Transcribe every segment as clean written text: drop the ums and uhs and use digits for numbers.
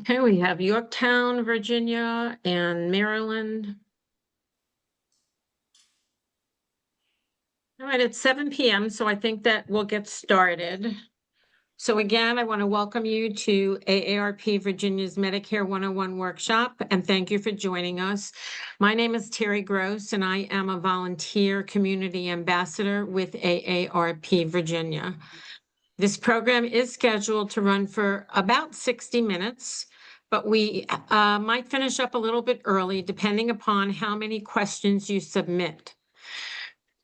Okay, we have Yorktown, Virginia, and Maryland. All right, it's 7 p.m., so I think that we'll get started. So again, I want to welcome you to AARP Virginia's Medicare 101 workshop, and thank you for joining us. My name is Terry Gross, and I am a volunteer community ambassador with AARP Virginia. This program is scheduled to run for about 60 minutes, but we might finish up a little bit early depending upon how many questions you submit.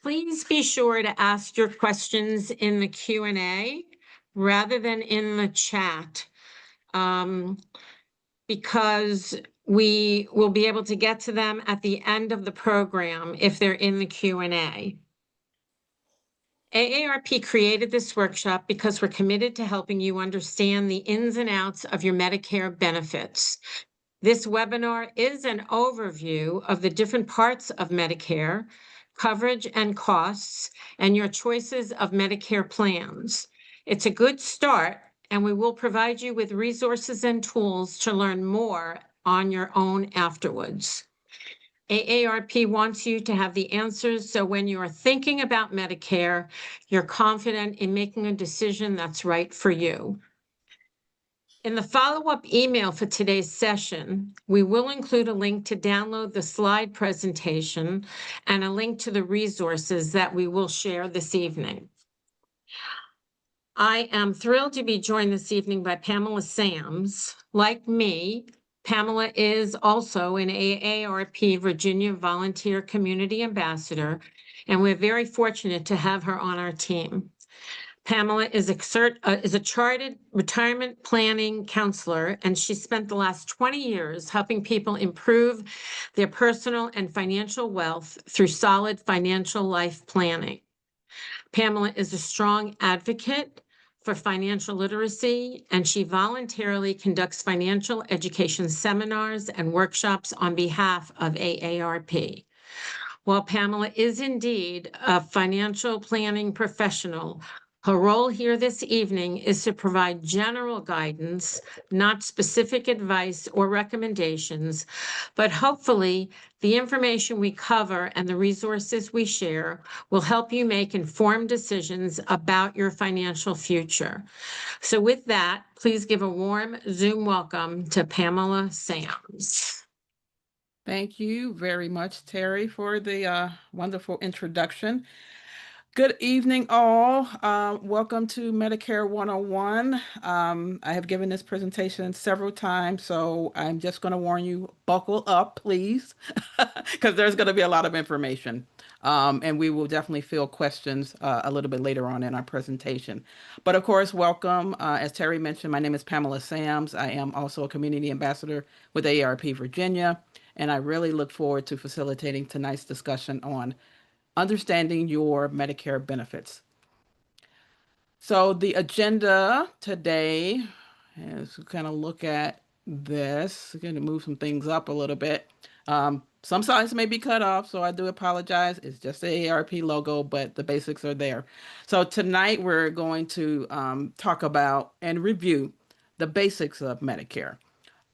Please be sure to ask your questions in the Q&A rather than in the chat, because we will be able to get to them at the end of the program if they're in the Q&A. AARP created this workshop because we're committed to helping you understand the ins and outs of your Medicare benefits. This webinar is an overview of the different parts of Medicare, coverage and costs, and your choices of Medicare plans. It's a good start, and we will provide you with resources and tools to learn more on your own afterwards. AARP wants you to have the answers, so when you're thinking about Medicare, you're confident in making a decision that's right for you. In the follow-up email for today's session, we will include a link to download the slide presentation and a link to the resources that we will share this evening. I am thrilled to be joined this evening by Pamela Sams. Like me, Pamela is also an AARP Virginia Volunteer Community Ambassador, and we're very fortunate to have her on our team. Pamela is a chartered retirement planning counselor, and she spent the last 20 years helping people improve their personal and financial wealth through solid financial life planning. Pamela is a strong advocate for financial literacy, and she voluntarily conducts financial education seminars and workshops on behalf of AARP. While Pamela is indeed a financial planning professional, her role here this evening is to provide general guidance, not specific advice or recommendations, but hopefully the information we cover and the resources we share will help you make informed decisions about your financial future. So with that, please give a warm Zoom welcome to Pamela Sams. Thank you very much, Terry, for the wonderful introduction. Good evening, all. Welcome to Medicare 101. I have given this presentation several times, so I'm just going to warn you, buckle up, please, because there's going to be a lot of information. And we will definitely field questions a little bit later on in our presentation. But of course, welcome. As Terry mentioned, my name is Pamela Sams. I am also a community ambassador with AARP Virginia, and I really look forward to facilitating tonight's discussion on understanding your Medicare benefits. So the agenda today, as we kind of look at this, we're going to move some things up a little bit. Some slides may be cut off, so I do apologize. It's just the AARP logo, but the basics are there. So tonight we're going to talk about and review the basics of Medicare.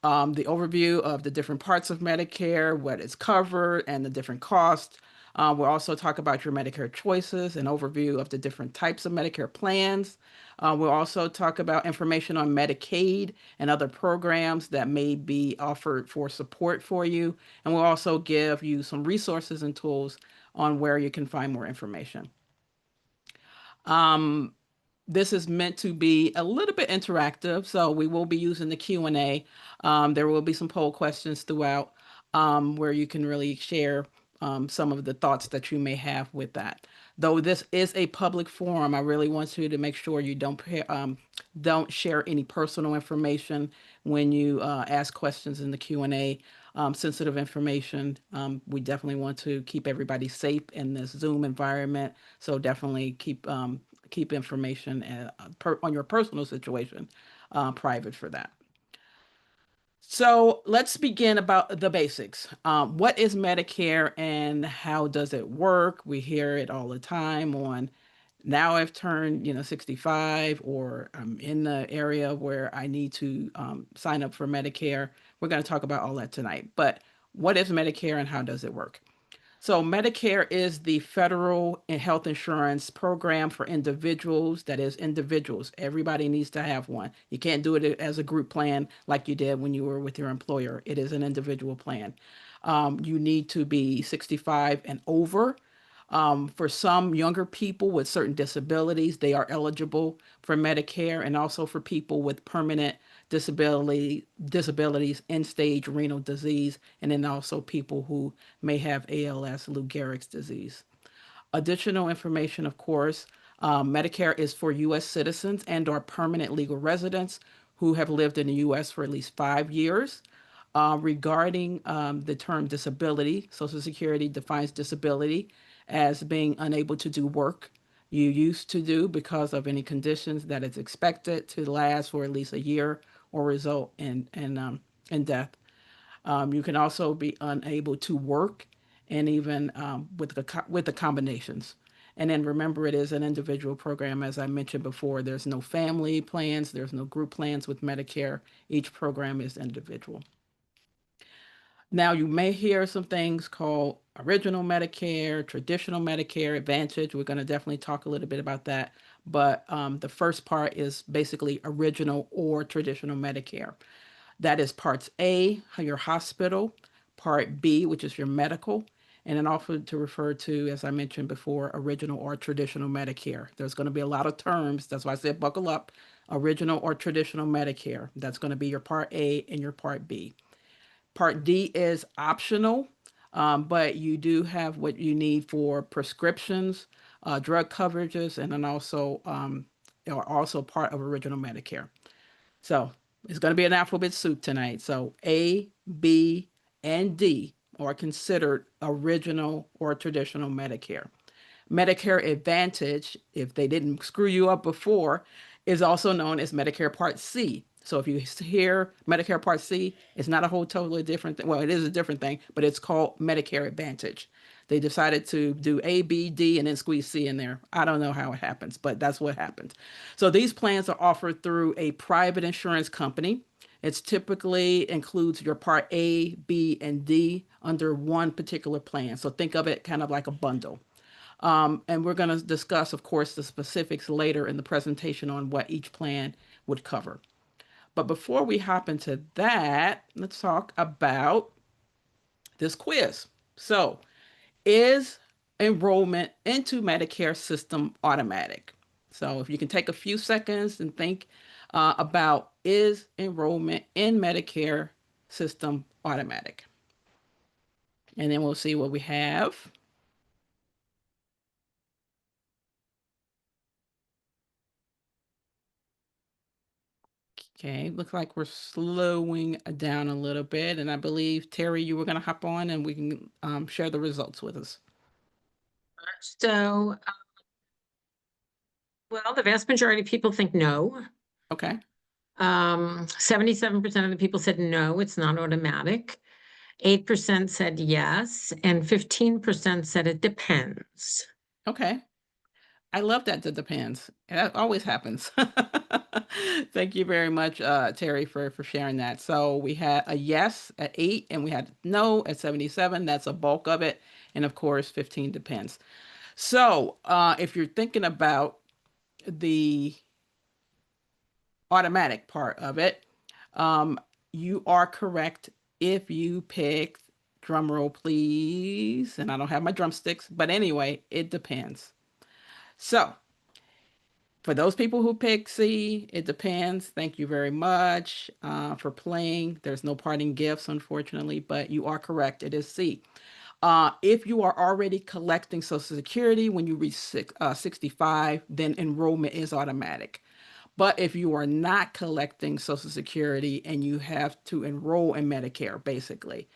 The overview of the different parts of Medicare, what is covered, and the different costs. We'll also talk about your Medicare choices, an overview of the different types of Medicare plans. We'll also talk about information on Medicaid and other programs that may be offered for support for you. And we'll also give you some resources and tools on where you can find more information. This is meant to be a little bit interactive, so we will be using the Q&A. There will be some poll questions throughout where you can really share some of the thoughts that you may have with that. Though this is a public forum, I really want you to make sure you don't share any personal information when you ask questions in the Q&A. Sensitive information. We definitely want to keep everybody safe in this Zoom environment, so definitely keep information on your personal situation private for that. So let's begin about the basics. What is Medicare and how does it work? We hear it all the time on Now I've turned, 65, or I'm in the area where I need to sign up for Medicare. We're going to talk about all that tonight. But what is Medicare and how does it work? So, Medicare is the federal health insurance program for individuals. That is, individuals. Everybody needs to have one. You can't do it as a group plan like you did when you were with your employer. It is an individual plan. You need to be 65 and over. For some younger people with certain disabilities, they are eligible for Medicare, and also for people with permanent disabilities, end stage renal disease, and then also people who may have ALS, Lou Gehrig's disease. Additional information, of course, Medicare is for U.S. citizens and or permanent legal residents who have lived in the U.S. for at least 5 years. Regarding the term disability, Social Security defines disability as being unable to do work you used to do because of any conditions that is expected to last for at least a year or result in death. You can also be unable to work, and even with the combinations. And then remember, it is an individual program. As I mentioned before, there's no family plans, there's no group plans with Medicare. Each program is individual. Now, you may hear some things called original Medicare, traditional Medicare, Advantage. We're going to definitely talk a little bit about that. But the first part is basically original or traditional Medicare. That is parts A, your hospital, part B, which is your medical, and then also to refer to, as I mentioned before, original or traditional Medicare. There's going to be a lot of terms. That's why I said buckle up. Original or traditional Medicare. That's going to be your part A and your part B. Part D is optional, but you do have what you need for prescriptions, drug coverages, and then also are also part of original Medicare. So it's going to be an alphabet soup tonight. So A, B, and D are considered original or traditional Medicare. Medicare Advantage, if they didn't screw you up before, is also known as Medicare Part C. So if you hear Medicare Part C, it's not a whole totally different thing. Well, it is a different thing, but it's called Medicare Advantage. They decided to do A, B, D, and then squeeze C in there. I don't know how it happens, but that's what happened. So these plans are offered through a private insurance company. It typically includes your Part A, B, and D under one particular plan. So think of it kind of like a bundle. And we're going to discuss, of course, the specifics later in the presentation on what each plan would cover. But before we hop into that, let's talk about this quiz. So, is enrollment into Medicare system automatic? So, if you can take a few seconds and think about, is enrollment in Medicare system automatic? And then we'll see what we have. Okay, looks like we're slowing down a little bit. And I believe, Terry, you were going to hop on and we can share the results with us. So, well, the vast majority of people think no. Okay. 77% of the people said no, it's not automatic. 8% said yes, and 15% said it depends. Okay. I love that it depends. That always happens. Thank you very much, Terry, for sharing that. So we had a yes at 8, and we had no at 77. That's a bulk of it. And of course, 15 depends. So if you're thinking about the automatic part of it, you are correct if you picked, drum roll please, and I don't have my drumsticks, but anyway, it depends. So for those people who pick C, it depends. Thank you very much for playing. There's no parting gifts, unfortunately, but you are correct. It is C. If you are already collecting Social Security when you reach 65, then enrollment is automatic. But if you are not collecting Social Security and you have to enroll in Medicare, basically,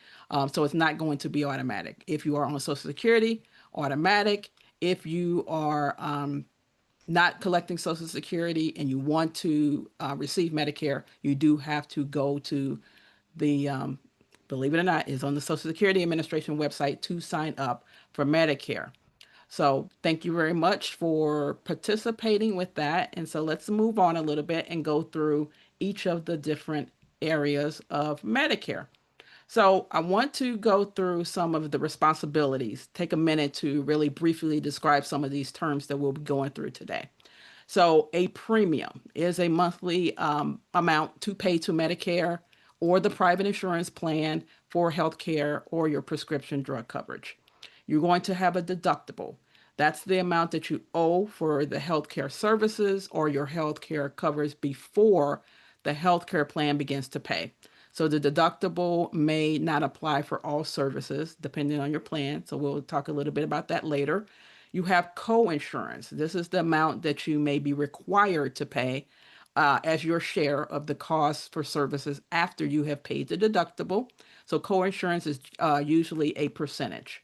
so it's not going to be automatic. If you are on Social Security, automatic. If you are not collecting Social Security and you want to receive Medicare, you do have to go to the, believe it or not, is on the Social Security Administration website to sign up for Medicare. So thank you very much for participating with that. And so let's move on a little bit and go through each of the different areas of Medicare. So I want to go through some of the responsibilities, take a minute to really briefly describe some of these terms that we'll be going through today. So a premium is a monthly amount to pay to Medicare or the private insurance plan for healthcare or your prescription drug coverage. You're going to have a deductible. That's the amount that you owe for the healthcare services or your healthcare coverage before the healthcare plan begins to pay. So the deductible may not apply for all services depending on your plan. So we'll talk a little bit about that later. You have co-insurance. This is the amount that you may be required to pay as your share of the cost for services after you have paid the deductible. So co-insurance is usually a percentage.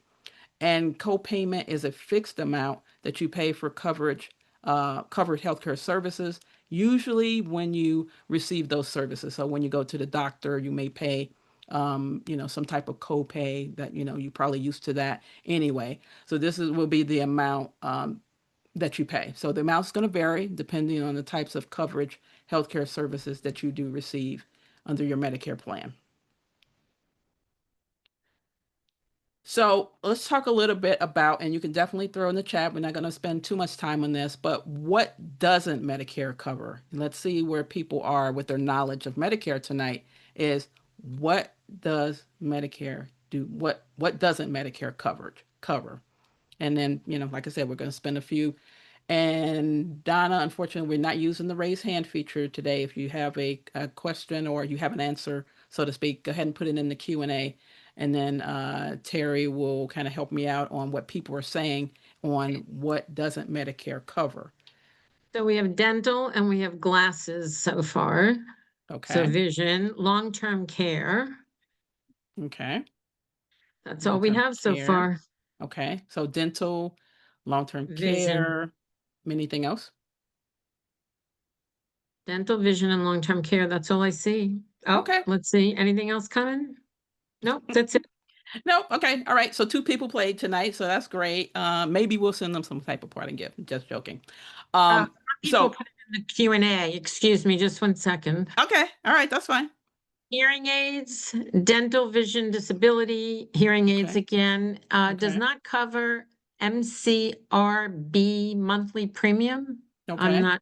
And co-payment is a fixed amount that you pay for covered healthcare services, usually when you receive those services. So when you go to the doctor, you may pay, some type of copay that, you probably used to that anyway. So will be the amount that you pay. So the amount's going to vary depending on the types of coverage healthcare services that you do receive under your Medicare plan. So let's talk a little bit about, and you can definitely throw in the chat. We're not going to spend too much time on this, but what doesn't Medicare cover? And let's see where people are with their knowledge of Medicare tonight. Is what does Medicare do? What doesn't Medicare cover? And then, like I said, we're going to spend a few. And Donna, unfortunately, we're not using the raise hand feature today. If you have a question or you have an answer, so to speak, go ahead and put it in the Q&A. And then Terry will kind of help me out on what people are saying on what doesn't Medicare cover. So we have dental and we have glasses so far. So Okay. vision, long-term care. Okay. That's all we have so far. Okay. So dental, long-term Vision. care, anything else? Dental, vision, and long-term care. That's all I see. Oh, Okay. let's see. Anything else coming? Nope, that's it. No, okay, all right. So 2 people played tonight, so that's great. Maybe we'll send them some type of parting gift. Just joking. People So put it in the Q&A. Excuse me, just 1 second. okay, all right, that's fine. Hearing aids, dental vision disability, hearing aids Okay, again, does okay, not cover MCRB monthly premium. I'm okay. not,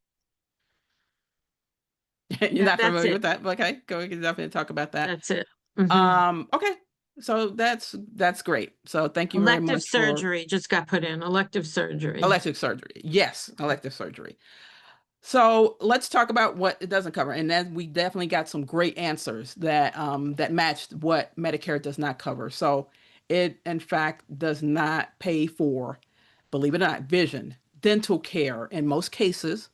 You're not that's familiar it. with that, but okay, go. We can definitely talk about that. That's it. Mhm. Okay. So that's great. So thank you very Elective much for surgery just got put in, elective surgery. elective surgery. Yes, elective surgery. So let's talk about what it doesn't cover, and then we definitely got some great answers that matched what Medicare does not cover. So it, in fact, does not pay for, believe it or not, vision, dental care in most cases,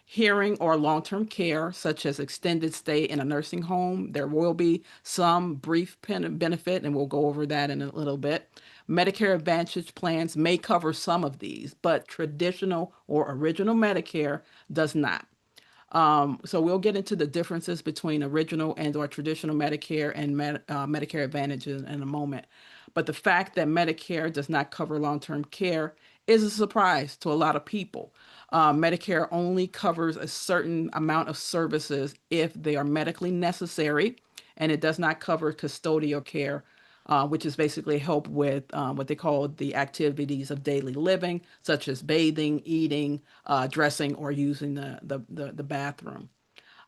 hearing or long-term care, such as extended stay in a nursing home. There will be some brief benefit, and we'll go over that in a little bit. Medicare Advantage plans may cover some of these, but traditional or original Medicare does not. So we'll get into the differences between original and or traditional Medicare and Medicare Advantage in a moment. But the fact that Medicare does not cover long-term care is a surprise to a lot of people. Medicare only covers a certain amount of services if they are medically necessary, and it does not cover custodial care, which is basically help with what they call the activities of daily living, such as bathing, eating, dressing, or using the bathroom.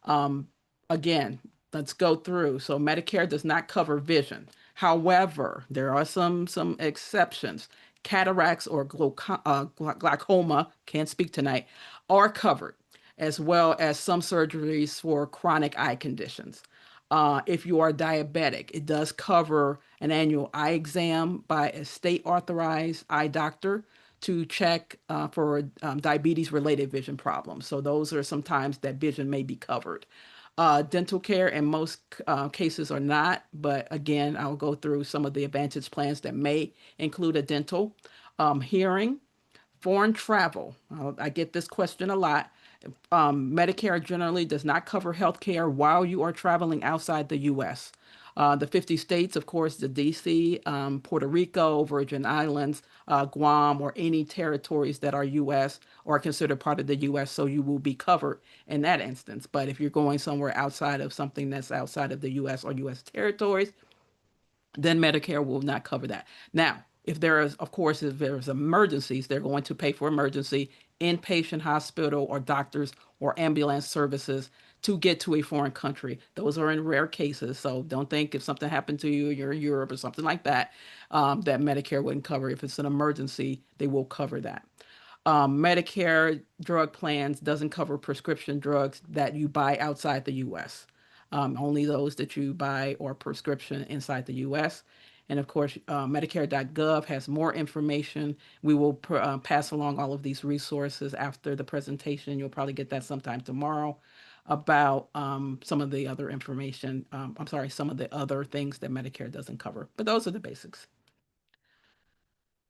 Um, Again, let's go through. So Medicare does not cover vision. However, there are some exceptions. Cataracts or glaucoma, can't speak tonight, are covered, as well as some surgeries for chronic eye conditions. If you are diabetic, it does cover an annual eye exam by a state authorized eye doctor to check for diabetes related vision problems. So those are sometimes that vision may be covered. Dental care in most cases are not, but again, I'll go through some of the advantage plans that may include a dental. Hearing, foreign travel. I get this question a lot. Medicare generally does not cover health care while you are traveling outside the U.S. The 50 states, of course, the DC, Puerto Rico, Virgin Islands, Guam, or any territories that are U.S. or considered part of the U.S. So you will be covered in that instance. But if you're going somewhere outside of something that's outside of the U.S. or U.S. territories, then Medicare will not cover that. Now, if there is, of course, if there's emergencies, they're going to pay for emergency inpatient hospital or doctors or ambulance services to get to a foreign country. Those are in rare cases. So don't think if something happened to you, you're in Europe or something like that, that Medicare wouldn't cover. If it's an emergency, they will cover that. Medicare drug plans doesn't cover prescription drugs that you buy outside the U.S. Only those that you buy or prescription inside the U.S. And of course, Medicare.gov has more information. We will pass along all of these resources after the presentation. You'll probably get that sometime tomorrow about some of the other information. I'm sorry, some of the other things that Medicare doesn't cover. But those are the basics.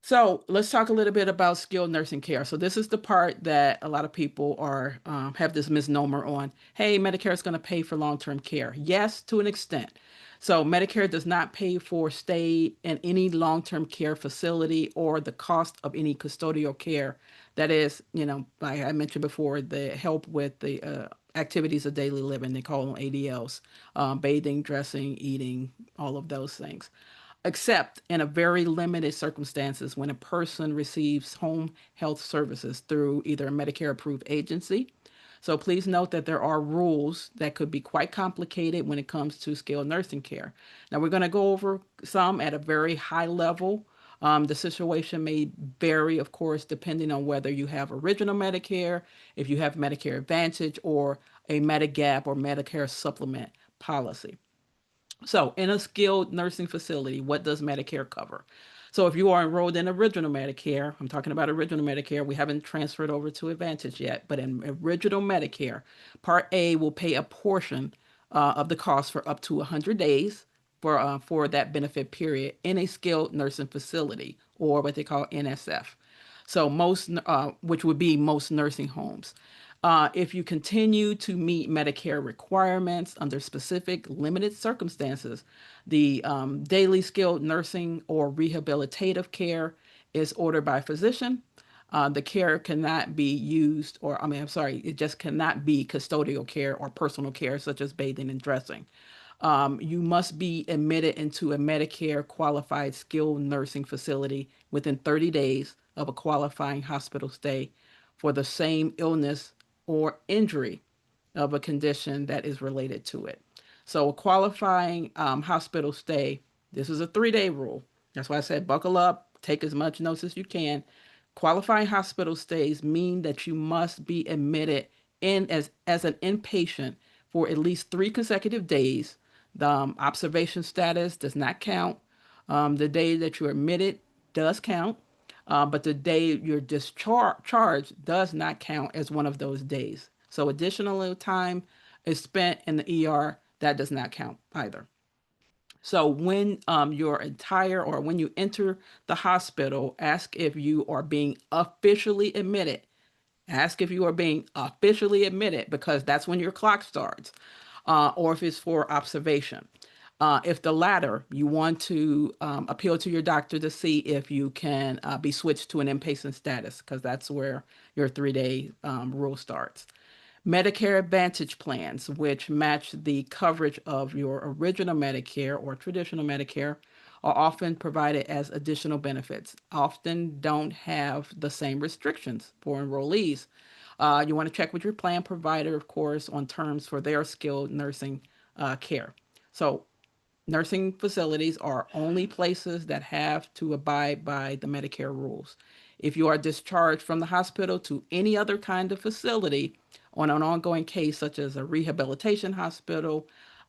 So let's talk a little bit about skilled nursing care. So this is the part that a lot of people are have this misnomer on. Hey, Medicare is going to pay for long-term care. Yes, to an extent. So Medicare does not pay for stay in any long-term care facility or the cost of any custodial care. That is, like I mentioned before, the help with the activities of daily living. They call them ADLs, bathing, dressing, eating, all of those things, except in a very limited circumstances when a person receives home health services through either a Medicare approved agency. So please note that there are rules that could be quite complicated when it comes to skilled nursing care. Now we're going to go over some at a very high level. The situation may vary, of course, depending on whether you have original Medicare, if you have Medicare Advantage, or a Medigap or Medicare supplement policy. So, in a skilled nursing facility, what does Medicare cover? So, if you are enrolled in original Medicare, I'm talking about original Medicare, we haven't transferred over to Advantage yet, but in original Medicare, Part A will pay a portion of the cost for up to 100 days for that benefit period in a skilled nursing facility, or what they call NSF. So, which would be most nursing homes. If you continue to meet Medicare requirements under specific limited circumstances, the daily skilled nursing or rehabilitative care is ordered by a physician. The care cannot be used, or I'm sorry, it just cannot be custodial care or personal care, such as bathing and dressing. You must be admitted into a Medicare qualified skilled nursing facility within 30 days of a qualifying hospital stay for the same illness or injury of a condition that is related to it. So, a qualifying hospital stay, this is a 3-day rule. That's why I said buckle up, take as much notes as you can. Qualifying hospital stays mean that you must be admitted in as an inpatient for at least 3 consecutive days. The observation status does not count. The day that you're admitted does count, but the day you're discharged does not count as one of those days. So additional time is spent in the ER, that does not count either. So when when you enter the hospital, ask if you are being officially admitted. Ask if you are being officially admitted, because that's when your clock starts, or if it's for observation. If the latter, you want to appeal to your doctor to see if you can be switched to an inpatient status, because that's where your 3-day rule starts. Medicare Advantage plans, which match the coverage of your original Medicare or traditional Medicare, are often provided as additional benefits, often don't have the same restrictions for enrollees. You want to check with your plan provider, of course, on terms for their skilled nursing care. So, nursing facilities are only places that have to abide by the Medicare rules. If you are discharged from the hospital to any other kind of facility on an ongoing case, such as a rehabilitation hospital,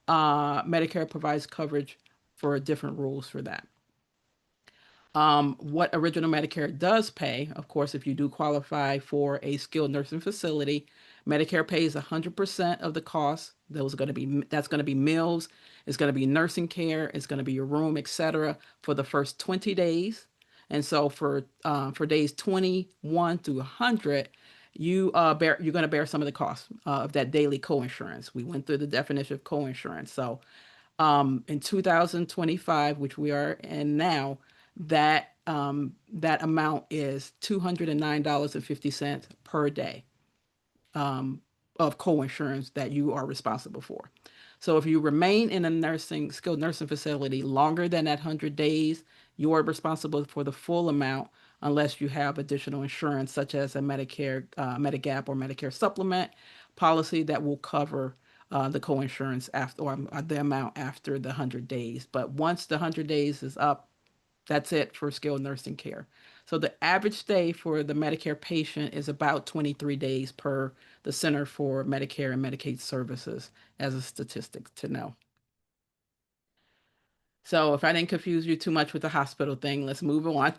Medicare provides coverage for different rules for that. What original Medicare does pay, of course, if you do qualify for a skilled nursing facility, Medicare pays 100% of the cost. That's going to be meals, it's going to be nursing care, it's going to be your room, etc., for the first 20 days. And so for days 21 through 100, you're going to bear some of the costs of that daily coinsurance. We went through the definition of coinsurance. So In 2025, which we are in now, that amount is $209.50 per day um, of co-insurance that you are responsible for. So if you remain in a skilled nursing facility longer than that 100 days, you are responsible for the full amount unless you have additional insurance such as a Medicare, Medigap or Medicare supplement policy that will cover the co-insurance after or the amount after the 100 days. But once the 100 days is up, that's it for skilled nursing care. So the average stay for the Medicare patient is about 23 days per the Center for Medicare and Medicaid Services as a statistic to know. So if I didn't confuse you too much with the hospital thing, let's move on.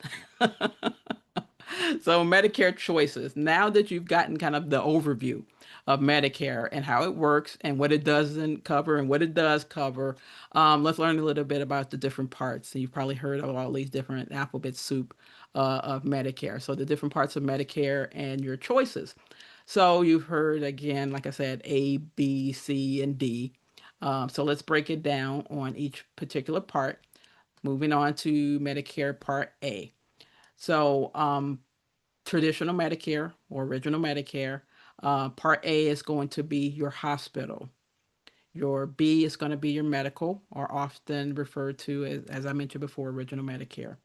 So Medicare choices. Now that you've gotten kind of the overview of Medicare and how it works and what it doesn't cover and what it does cover, let's learn a little bit about the different parts. And you've probably heard of all these different alphabet soup of Medicare. So the different parts of Medicare and your choices. So you've heard again, like I said, A, B, C, and D. So let's break it down on each particular part. Moving on to Medicare Part A. So traditional Medicare or original Medicare. Part A is going to be your hospital. Your B is going to be your medical, or often referred to as I mentioned before, original Medicare.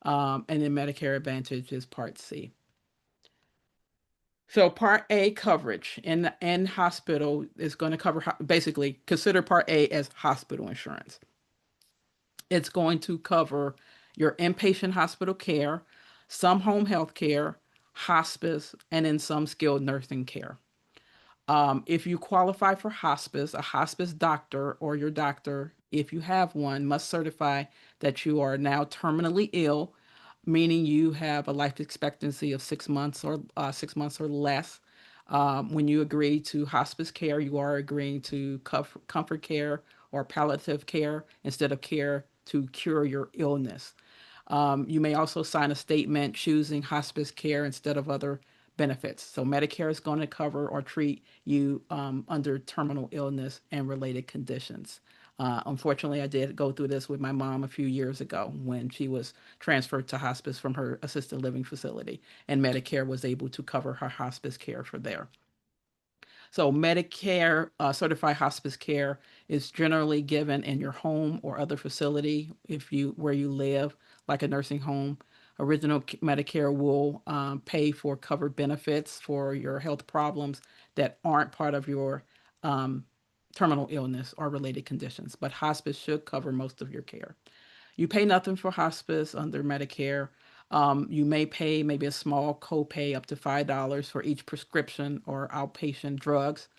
And then Medicare Advantage is Part C. So Part A coverage in hospital is going to cover basically consider Part A as hospital insurance. It's going to cover your inpatient hospital care, some home health care, hospice, and in some skilled nursing care. If you qualify for hospice, a hospice doctor or your doctor, if you have one, must certify that you are now terminally ill, meaning you have a life expectancy of 6 months or less. When you agree to hospice care, you are agreeing to comfort care or palliative care instead of care to cure your illness. You may also sign a statement choosing hospice care instead of other benefits. So Medicare is going to cover or treat you under terminal illness and related conditions. Unfortunately, I did go through this with my mom a few years ago when she was transferred to hospice from her assisted living facility, and Medicare was able to cover her hospice care for there. So Medicare certified hospice care is generally given in your home or other facility if you where you live, like a nursing home. Original Medicare will pay for covered benefits for your health problems that aren't part of your um, terminal illness or related conditions, but hospice should cover most of your care. You pay nothing for hospice under Medicare. You may pay maybe a small copay up to $5 for each prescription or outpatient drugs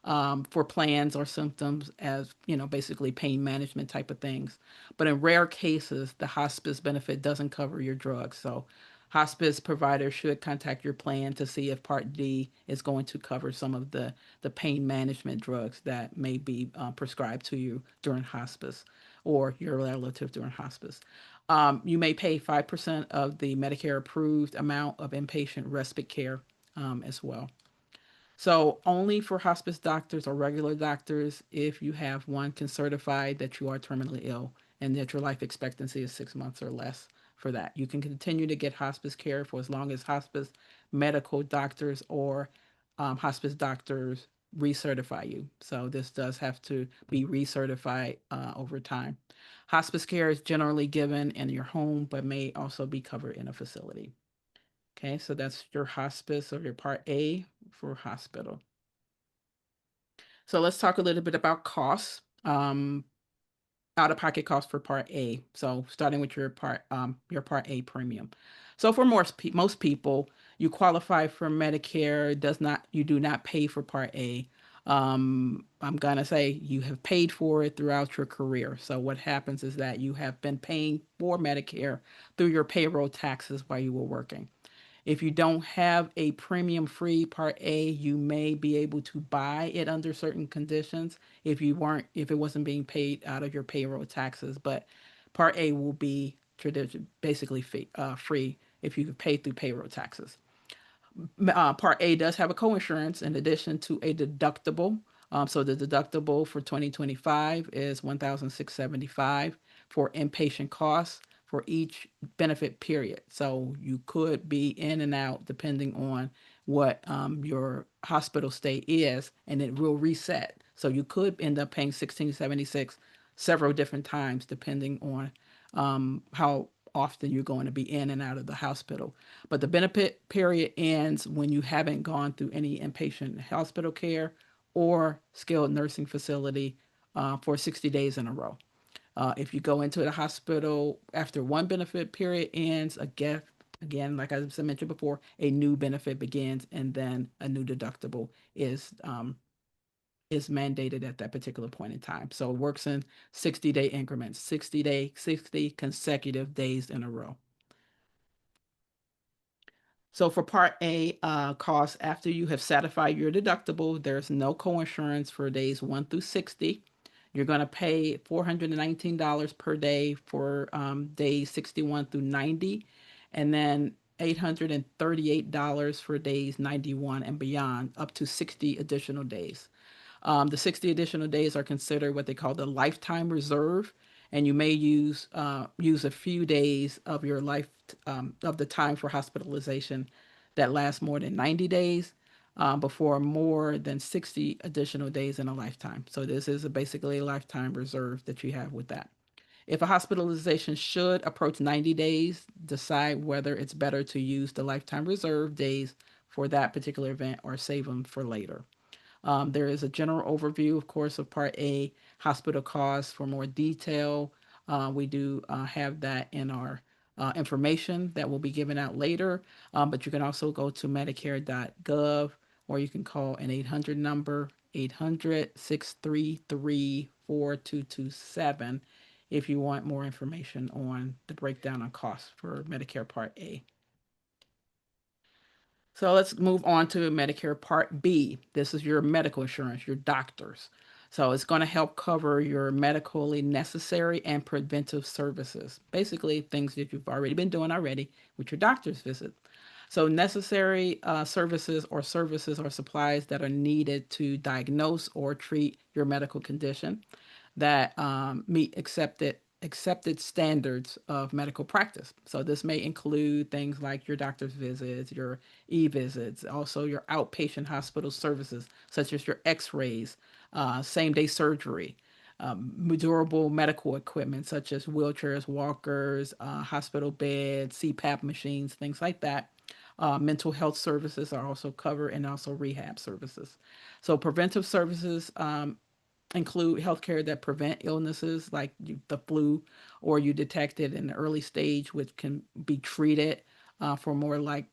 for plans or symptoms as, basically pain management type of things. But in rare cases, the hospice benefit doesn't cover your drugs. So hospice providers should contact your plan to see if Part D is going to cover some of the pain management drugs that may be prescribed to you during hospice or your relative during hospice. You may pay 5% of the Medicare approved amount of inpatient respite care as well. So only for hospice doctors or regular doctors, if you have one, can certify that you are terminally ill and that your life expectancy is 6 months or less for that. You can continue to get hospice care for as long as hospice medical doctors or hospice doctors recertify you. So this does have to be recertified over time. Hospice care is generally given in your home, but may also be covered in a facility. Okay, so that's your hospice or your Part A for hospital. So let's talk a little bit about costs. Out-of-pocket costs for Part A. So starting with your Part A premium. So for most people, you qualify for Medicare. You do not pay for Part A. I'm gonna say you have paid for it throughout your career. So what happens is that you have been paying for Medicare through your payroll taxes while you were working. If you don't have a premium free Part A, you may be able to buy it under certain conditions if it wasn't being paid out of your payroll taxes. But Part A will be basically free if you pay through payroll taxes. Part A does have a coinsurance in addition to a deductible So the deductible for 2025 is $1,675 for inpatient costs for each benefit period. So you could be in and out depending on what your hospital stay is, and it will reset. So you could end up paying 1676 several different times depending on how often you're going to be in and out of the hospital. But the benefit period ends when you haven't gone through any inpatient hospital care or skilled nursing facility for 60 days in a row. If you go into the hospital after one benefit period ends, again, like I mentioned before, a new benefit begins, and then a new deductible is mandated at that particular point in time. So it works in 60-day increments, 60 consecutive days in a row. So for Part A costs, after you have satisfied your deductible, there's no coinsurance for days 1 through 60. You're going to pay $419 per day for days 61 through 90, and then $838 for days 91 and beyond, up to 60 additional days. The 60 additional days are considered what they call the lifetime reserve, and you may use a few days of your life of the time for hospitalization that lasts more than 90 days before more than 60 additional days in a lifetime. So this is basically a lifetime reserve that you have with that. If a hospitalization should approach 90 days, decide whether it's better to use the lifetime reserve days for that particular event or save them for later. There is a general overview, of course, of Part A, hospital costs. For more detail, we do have that in our information that will be given out later. But you can also go to medicare.gov, or you can call an 800 number, 800-633-4227, if you want more information on the breakdown on costs for Medicare Part A. So let's move on to Medicare Part B. This is your medical insurance, your doctors. So it's going to help cover your medically necessary and preventive services. Basically, things that you've already been doing already with your doctor's visit. So necessary services or supplies that are needed to diagnose or treat your medical condition that meet accepted standards of medical practice. So this may include things like your doctor's visits, your e-visits, also your outpatient hospital services, such as your x-rays, same-day surgery, durable medical equipment such as wheelchairs, walkers, hospital beds, CPAP machines, things like that. Mental health services are also covered, and also rehab services. So preventive services include healthcare that prevent illnesses like the flu, or you detect it in the early stage, which can be treated for more like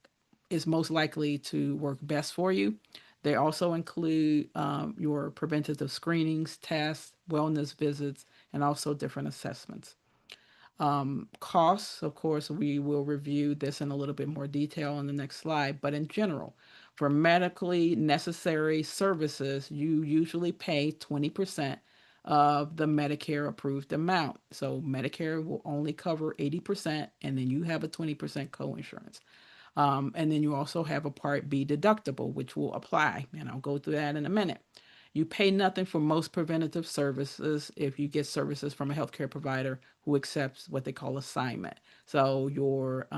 is most likely to work best for you. They also include your preventative screenings, tests, wellness visits, and also different assessments. Costs, of course, we will review this in a little bit more detail on the next slide, but in general, for medically necessary services, you usually pay 20% of the Medicare approved amount. So Medicare will only cover 80%, and then you have a 20% coinsurance. And then you also have a Part B deductible, which will apply, and I'll go through that in a minute. You pay nothing for most preventative services if you get services from a healthcare provider who accepts what they call assignment. So your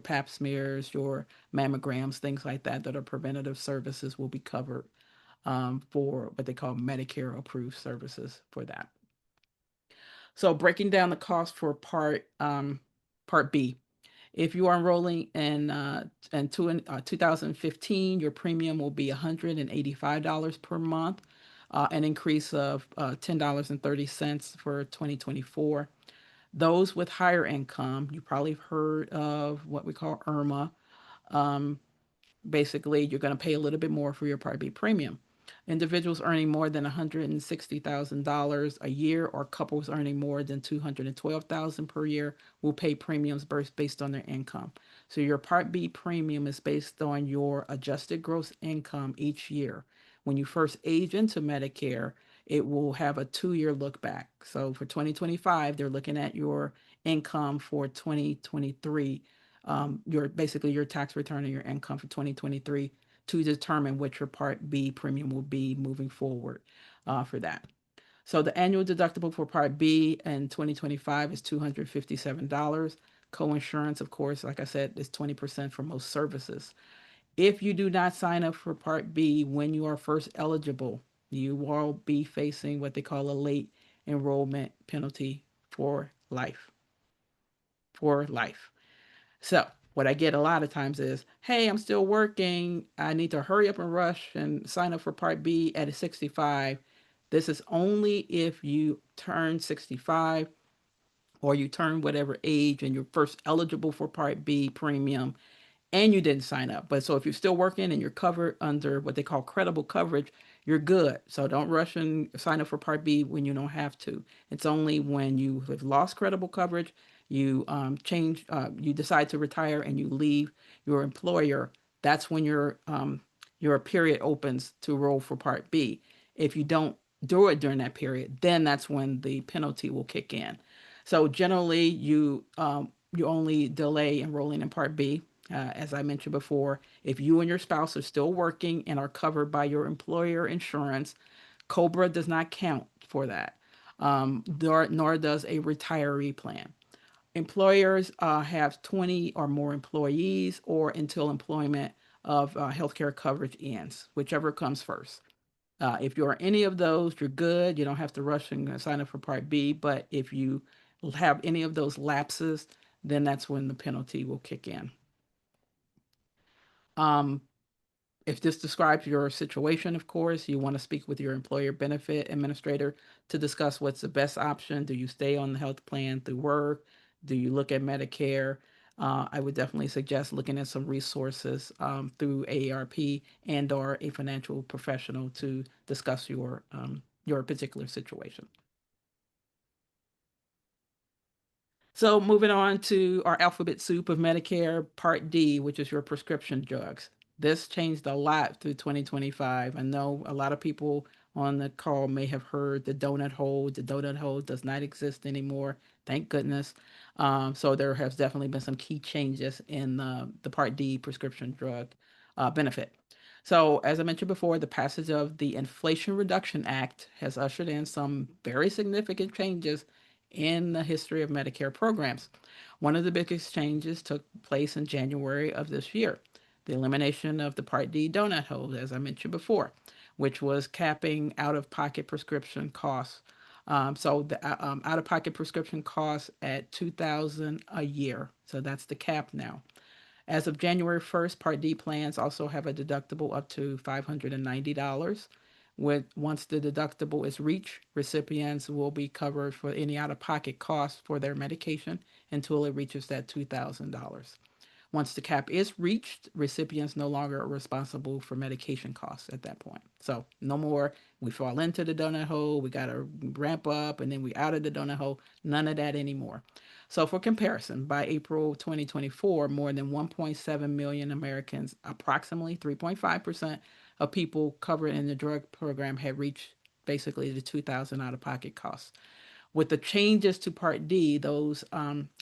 pap smears, your mammograms, things like that are preventative services will be covered for what they call Medicare approved services for that. So breaking down the cost for Part B. If you are enrolling in 2015, your premium will be $185 per month, an increase of $10.30 for 2024. Those with higher income, you probably have heard of what we call IRMA. Basically, you're going to pay a little bit more for your Part B premium. Individuals earning more than $160,000 a year, or couples earning more than $212,000 per year, will pay premiums based on their income. So your Part B premium is based on your adjusted gross income each year. When you first age into Medicare, it will have a 2-year look back. So for 2025, they're looking at your income for 2023, your tax return and your income for 2023 to determine what your Part B premium will be moving forward for that. So the annual deductible for Part B in 2025 is $257. Coinsurance, of course, like I said, is 20% for most services. If you do not sign up for Part B when you are first eligible, you will be facing what they call a late enrollment penalty for life. For life. So, what I get a lot of times is, hey, I'm still working. I need to hurry up and rush and sign up for Part B at 65. This is only if you turn 65 or you turn whatever age and you're first eligible for Part B premium and you didn't sign up. But so if you're still working and you're covered under what they call credible coverage, you're good. So don't rush and sign up for Part B when you don't have to. It's only when you have lost credible coverage, you decide to retire and you leave your employer. That's when your period opens to roll for Part B. If you don't do it during that period, then that's when the penalty will kick in. So generally, you only delay enrolling in Part B. As I mentioned before, if you and your spouse are still working and are covered by your employer insurance, COBRA does not count for that, nor does a retiree plan. Employers have 20 or more employees or until employment of healthcare coverage ends, whichever comes first. If you're any of those, you're good. You don't have to rush and sign up for Part B. But if you have any of those lapses, then that's when the penalty will kick in. Um, if this describes your situation, of course, you want to speak with your employer benefit administrator to discuss what's the best option. Do you stay on the health plan through work? Do you look at Medicare? I would definitely suggest looking at some resources through AARP and or a financial professional to discuss your particular situation. So moving on to our alphabet soup of Medicare Part D, which is your prescription drugs. This changed a lot through 2025. I know a lot of people on the call may have heard the donut hole. The donut hole does not exist anymore. Thank goodness. So there has definitely been some key changes in the Part D prescription drug benefit. So, as I mentioned before, the passage of the Inflation Reduction Act has ushered in some very significant changes in the history of Medicare programs. One of the biggest changes took place in January of this year, the elimination of the Part D donut hole, as I mentioned before, which was capping out of pocket prescription costs. So the out of pocket prescription costs at $2,000 a year. So that's the cap now. As of January 1st, Part D plans also have a deductible up to $590. Once the deductible is reached, recipients will be covered for any out-of-pocket costs for their medication until it reaches that $2,000. Once the cap is reached, recipients no longer are responsible for medication costs at that point. So no more we fall into the donut hole, we got to ramp up, and then we out of the donut hole. None of that anymore. So for comparison, by April 2024, more than 1.7 million Americans, approximately 3.5% of people covered in the drug program had reached basically the 2,000 out-of-pocket costs. With the changes to Part D, those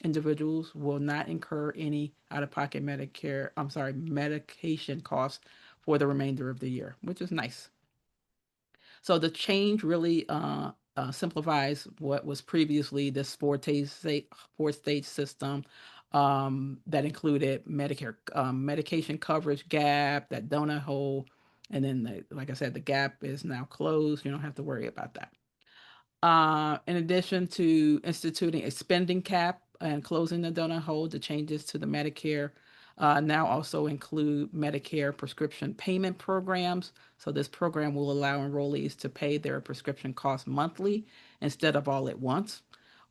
individuals will not incur any out-of-pocket medication costs for the remainder of the year, which is nice. So the change really simplifies what was previously this four-stage system that included Medicare medication coverage gap, that donut hole, and then, like I said, the gap is now closed. You don't have to worry about that. In addition to instituting a spending cap and closing the donut hole, the changes to the Medicare now also include Medicare prescription payment programs. So this program will allow enrollees to pay their prescription costs monthly instead of all at once.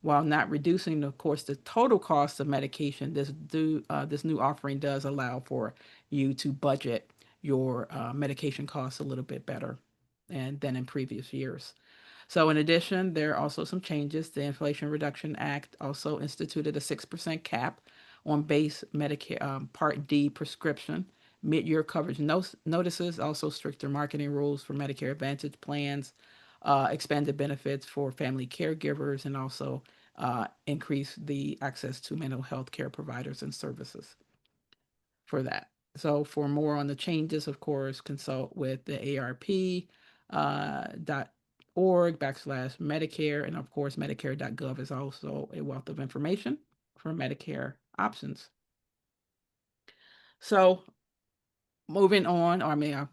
While not reducing, of course, the total cost of medication, this new offering does allow for you to budget your medication costs a little bit better than in previous years. So, in addition, there are also some changes. The Inflation Reduction Act also instituted a 6% cap on base Medicare Part D prescription. Mid-year coverage notices, also stricter marketing rules for Medicare Advantage plans, expanded benefits for family caregivers, and also increase the access to mental health care providers and services for that. So for more on the changes, of course, consult with the ARP.org/Medicare. And of course, Medicare.gov is also a wealth of information for Medicare options. So moving on,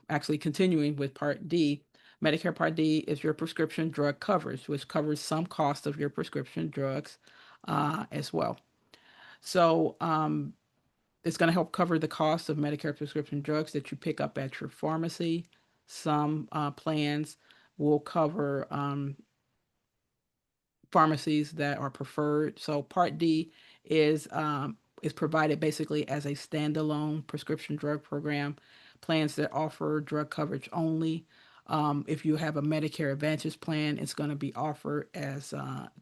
actually continuing with Part D, Medicare Part D is your prescription drug coverage, which covers some cost of your prescription drugs as well. So it's going to help cover the cost of Medicare prescription drugs that you pick up at your pharmacy. Some plans will cover pharmacies that are preferred. So Part D is provided basically as a standalone prescription drug program. Plans that offer drug coverage only. If you have a Medicare Advantage plan, it's going to be offered as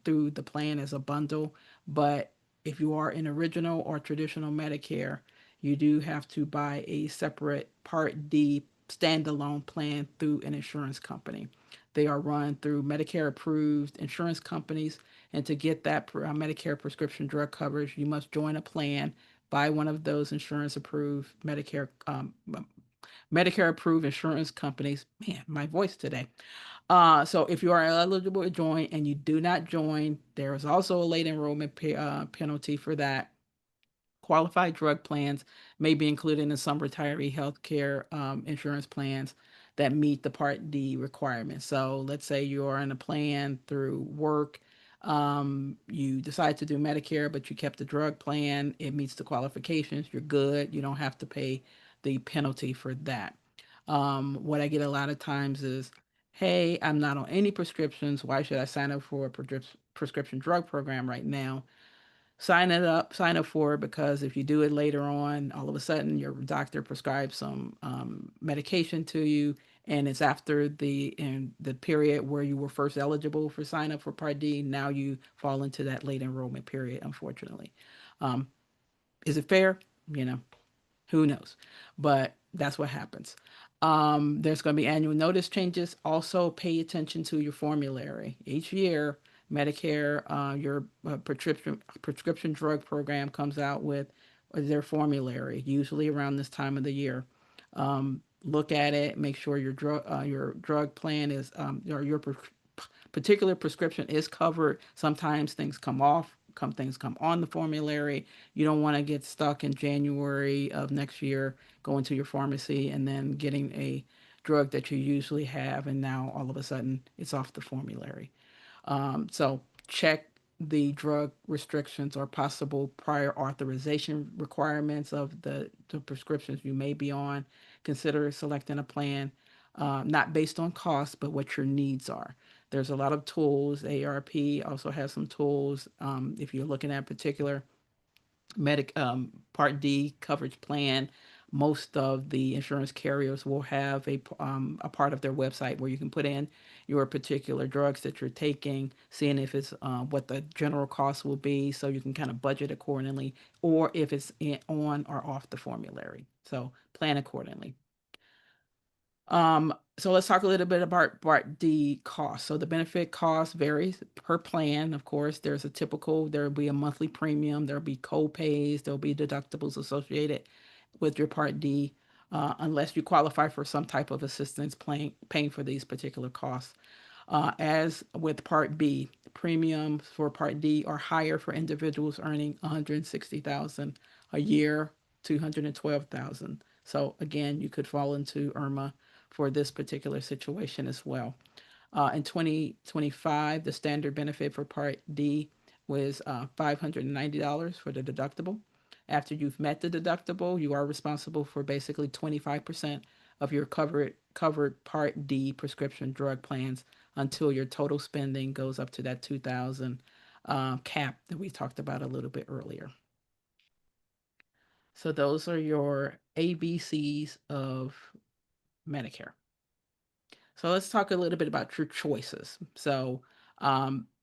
through the plan as a bundle. But if you are in original or traditional Medicare, you do have to buy a separate Part D standalone plan through an insurance company. They are run through Medicare approved insurance companies. And to get that Medicare prescription drug coverage, you must join a plan by one of those insurance approved Medicare approved insurance companies. Man, my voice today. So if you are eligible to join and you do not join, there is also a late enrollment penalty for that. Qualified drug plans may be included in some retiree health care insurance plans that meet the Part D requirements. So let's say you are in a plan through work, you decide to do Medicare, but you kept the drug plan, it meets the qualifications, you're good, you don't have to pay the penalty for that. What I get a lot of times is, hey, I'm not on any prescriptions. Why should I sign up for a prescription drug program right now? Sign up for it, because if you do it later on, all of a sudden your doctor prescribes some medication to you, and it's after the period where you were first eligible for sign up for Part D. Now you fall into that late enrollment period, unfortunately. Um, is it fair? You know, who knows? But that's what happens. There's going to be annual notice changes. Also, pay attention to your formulary. Each year, Medicare, your prescription drug program comes out with their formulary, usually around this time of the year. Look at it, make sure your drug plan is or your particular prescription is covered. Sometimes things come on the formulary. You don't want to get stuck in January of next year going to your pharmacy and then getting a drug that you usually have, and now all of a sudden it's off the formulary. So check the drug restrictions or possible prior authorization requirements of the prescriptions you may be on. Consider selecting a plan not based on cost, but what your needs are. There's a lot of tools. ARP also has some tools. If you're looking at a particular Part D coverage plan, most of the insurance carriers will have a part of their website where you can put in your particular drugs that you're taking, seeing if it's what the general cost will be, so you can kind of budget accordingly, or if it's on or off the formulary. So plan accordingly. So let's talk a little bit about Part D cost. So the benefit cost varies per plan. Of course, there'll be a monthly premium, there'll be co-pays, there'll be deductibles associated with your Part D, unless you qualify for some type of assistance paying for these particular costs. As with Part B, premiums for Part D are higher for individuals earning $160,000 a year, $212,000. So again, you could fall into IRMA for this particular situation as well. In 2025, the standard benefit for Part D was $590 for the deductible. After you've met the deductible, you are responsible for basically 25% of your covered Part D prescription drug plans until your total spending goes up to that 2,000 cap that we talked about a little bit earlier. So those are your ABCs of Medicare. So let's talk a little bit about your choices. So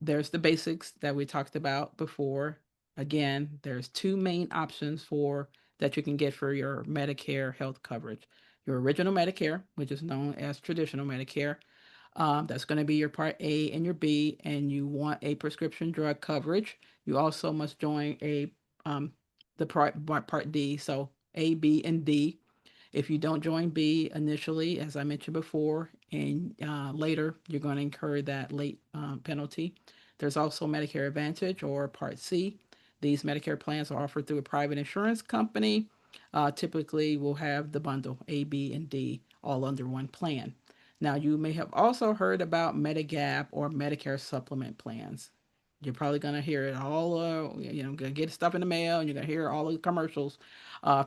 there's the basics that we talked about before. Again, there's two main options that you can get for your Medicare health coverage. Your original Medicare, which is known as traditional Medicare, that's going to be your Part A and your B, and you want a prescription drug coverage. You also must join the Part D, so A, B, and D. If you don't join B initially, as I mentioned before, and later you're going to incur that late penalty. There's also Medicare Advantage or Part C. These Medicare plans are offered through a private insurance company. Typically, will have the bundle A, B, and D all under one plan. Now, you may have also heard about Medigap or Medicare supplement plans. You're probably going to hear it all, going to get stuff in the mail and you're going to hear all of the commercials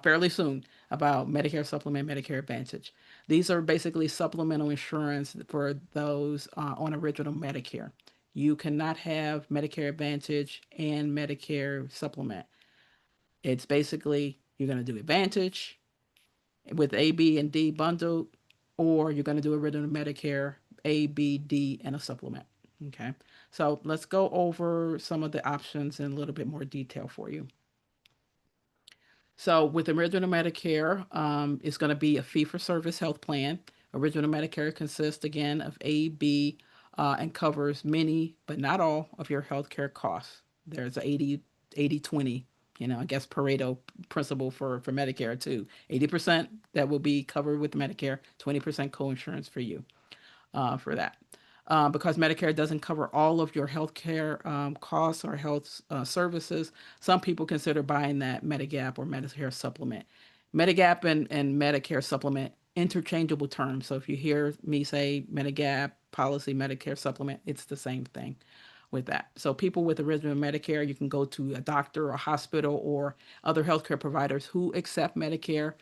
fairly soon about Medicare supplement, Medicare Advantage. These are basically supplemental insurance for those on original Medicare. You cannot have Medicare Advantage and Medicare supplement. It's basically you're going to do Advantage with A, B, and D bundled, or you're going to do original Medicare, A, B, D, and a supplement. Okay, so let's go over some of the options in a little bit more detail for you. So with original Medicare, it's going to be a fee-for-service health plan. Original Medicare consists again of A, B, and covers many, but not all, of your healthcare costs. There's a 80-20, I guess Pareto principle for Medicare too. 80% that will be covered with Medicare, 20% co-insurance for you for that. Because Medicare doesn't cover all of your healthcare costs or health services, some people consider buying that Medigap or Medicare supplement. Medigap and Medicare supplement, interchangeable terms. So if you hear me say Medigap policy, Medicare supplement, it's the same thing with that. So people with original Medicare, you can go to a doctor or hospital or other healthcare providers who accept Medicare,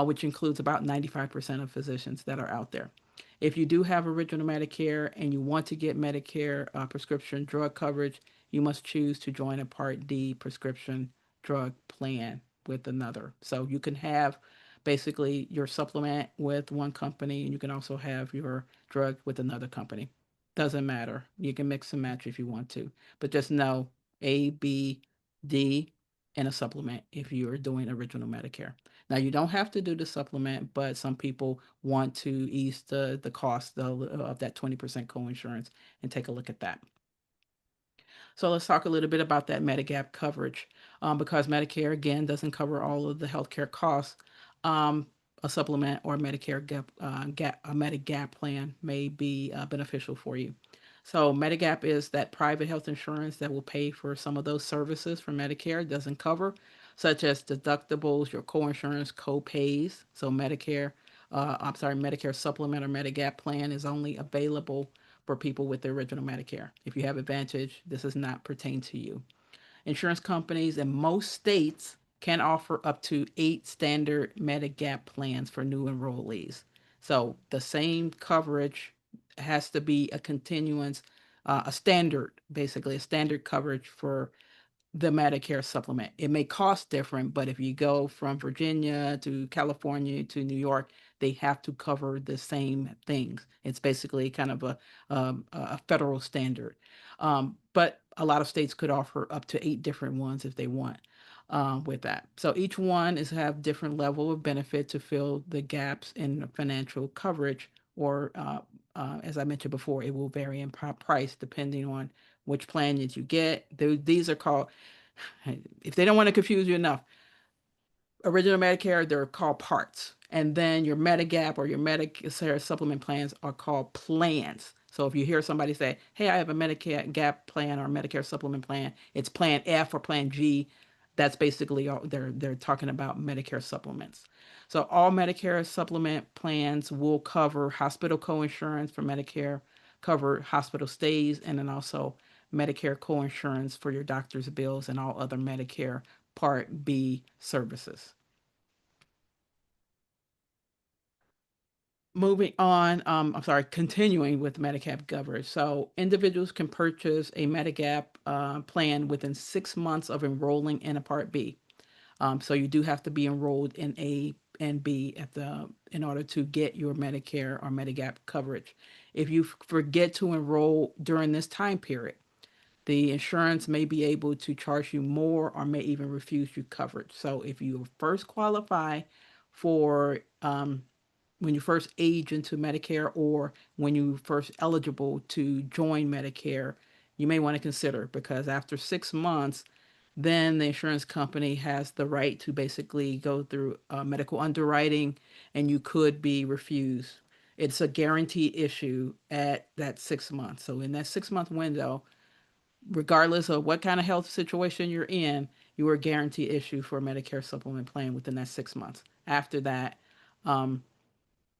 which includes about 95% of physicians that are out there. If you do have original Medicare and you want to get Medicare prescription drug coverage, you must choose to join a Part D prescription drug plan with another. So you can have basically your supplement with one company and you can also have your drug with another company. Doesn't matter. You can mix and match if you want to, but just know A, B, D, and a supplement if you are doing original Medicare. Now you don't have to do the supplement, but some people want to ease the cost of that 20% co-insurance and take a look at that. So let's talk a little bit about that Medigap coverage, because Medicare again doesn't cover all of the healthcare costs. Um, a supplement or a Medigap plan may be beneficial for you. So Medigap is that private health insurance that will pay for some of those services for Medicare. It doesn't cover, such as deductibles, your co-insurance, co-pays. So Medicare supplement or Medigap plan is only available for people with the original Medicare. If you have Advantage, this does not pertain to you. Insurance companies in most states can offer up to 8 standard Medigap plans for new enrollees. So the same coverage has to be a continuance, a standard, basically a standard coverage for the Medicare supplement. It may cost different, but if you go from Virginia to California to New York, they have to cover the same things. It's basically kind of a federal standard. But a lot of states could offer up to 8 different ones if they want with that. So each one is have different level of benefit to fill the gaps in financial coverage, or as I mentioned before, it will vary in price depending on which plan that you get. These are called, if they don't want to confuse you enough, original Medicare, they're called parts. And then your Medigap or your Medicare supplement plans are called plans. So if you hear somebody say, hey, I have a Medicare gap plan or Medicare supplement plan, it's plan F or plan G. That's basically all they're talking about Medicare supplements. So all Medicare supplement plans will cover hospital coinsurance for Medicare, cover hospital stays, and then also Medicare coinsurance for your doctor's bills and all other Medicare Part B services. Moving on, continuing with Medigap coverage. So individuals can purchase a Medigap plan within 6 months of enrolling in a Part B. So you do have to be enrolled in A and B in order to get your Medicare or Medigap coverage. If you forget to enroll during this time period, the insurance may be able to charge you more or may even refuse you coverage. So if you first qualify for when you first age into Medicare or when you first eligible to join Medicare, you may want to consider, because after 6 months, then the insurance company has the right to basically go through medical underwriting, and you could be refused. It's a guarantee issue at that 6 months. So in that 6 month window, regardless of what kind of health situation you're in, you are guaranteed issue for a Medicare supplement plan within that 6 months. After that, um,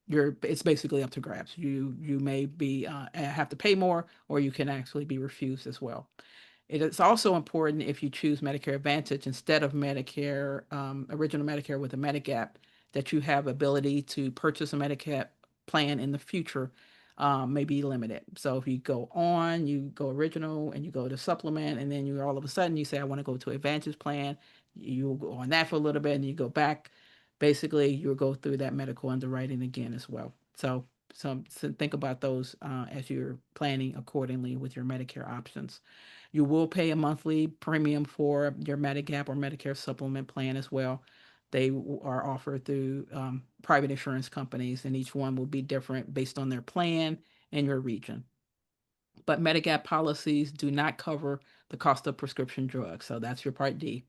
it's basically up to grabs. You may be have to pay more, or you can actually be refused as well. It is also important if you choose Medicare Advantage instead of Medicare, original Medicare with a Medigap, that you have ability to purchase a Medicare plan in the future, may be limited. So if you go original and you go to supplement, and then you all of a sudden you say, I want to go to Advantage plan, you go on that for a little bit and you go back. Basically, you'll go through that medical underwriting again as well. So think about those as you're planning accordingly with your Medicare options. You will pay a monthly premium for your Medigap or Medicare supplement plan as well. They are offered through private insurance companies, and each one will be different based on their plan and your region. But Medigap policies do not cover the cost of prescription drugs, so that's your Part D.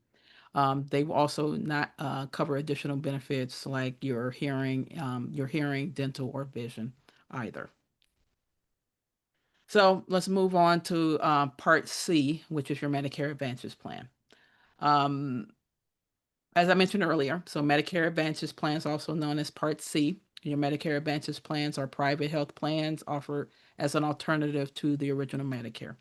They will also not cover additional benefits like your hearing, dental, or vision either. So let's move on to Part C, which is your Medicare Advantage plan. Um, as I mentioned earlier, so Medicare Advantage plans, also known as Part C. Your Medicare Advantage plans are private health plans offered as an alternative to the original Medicare.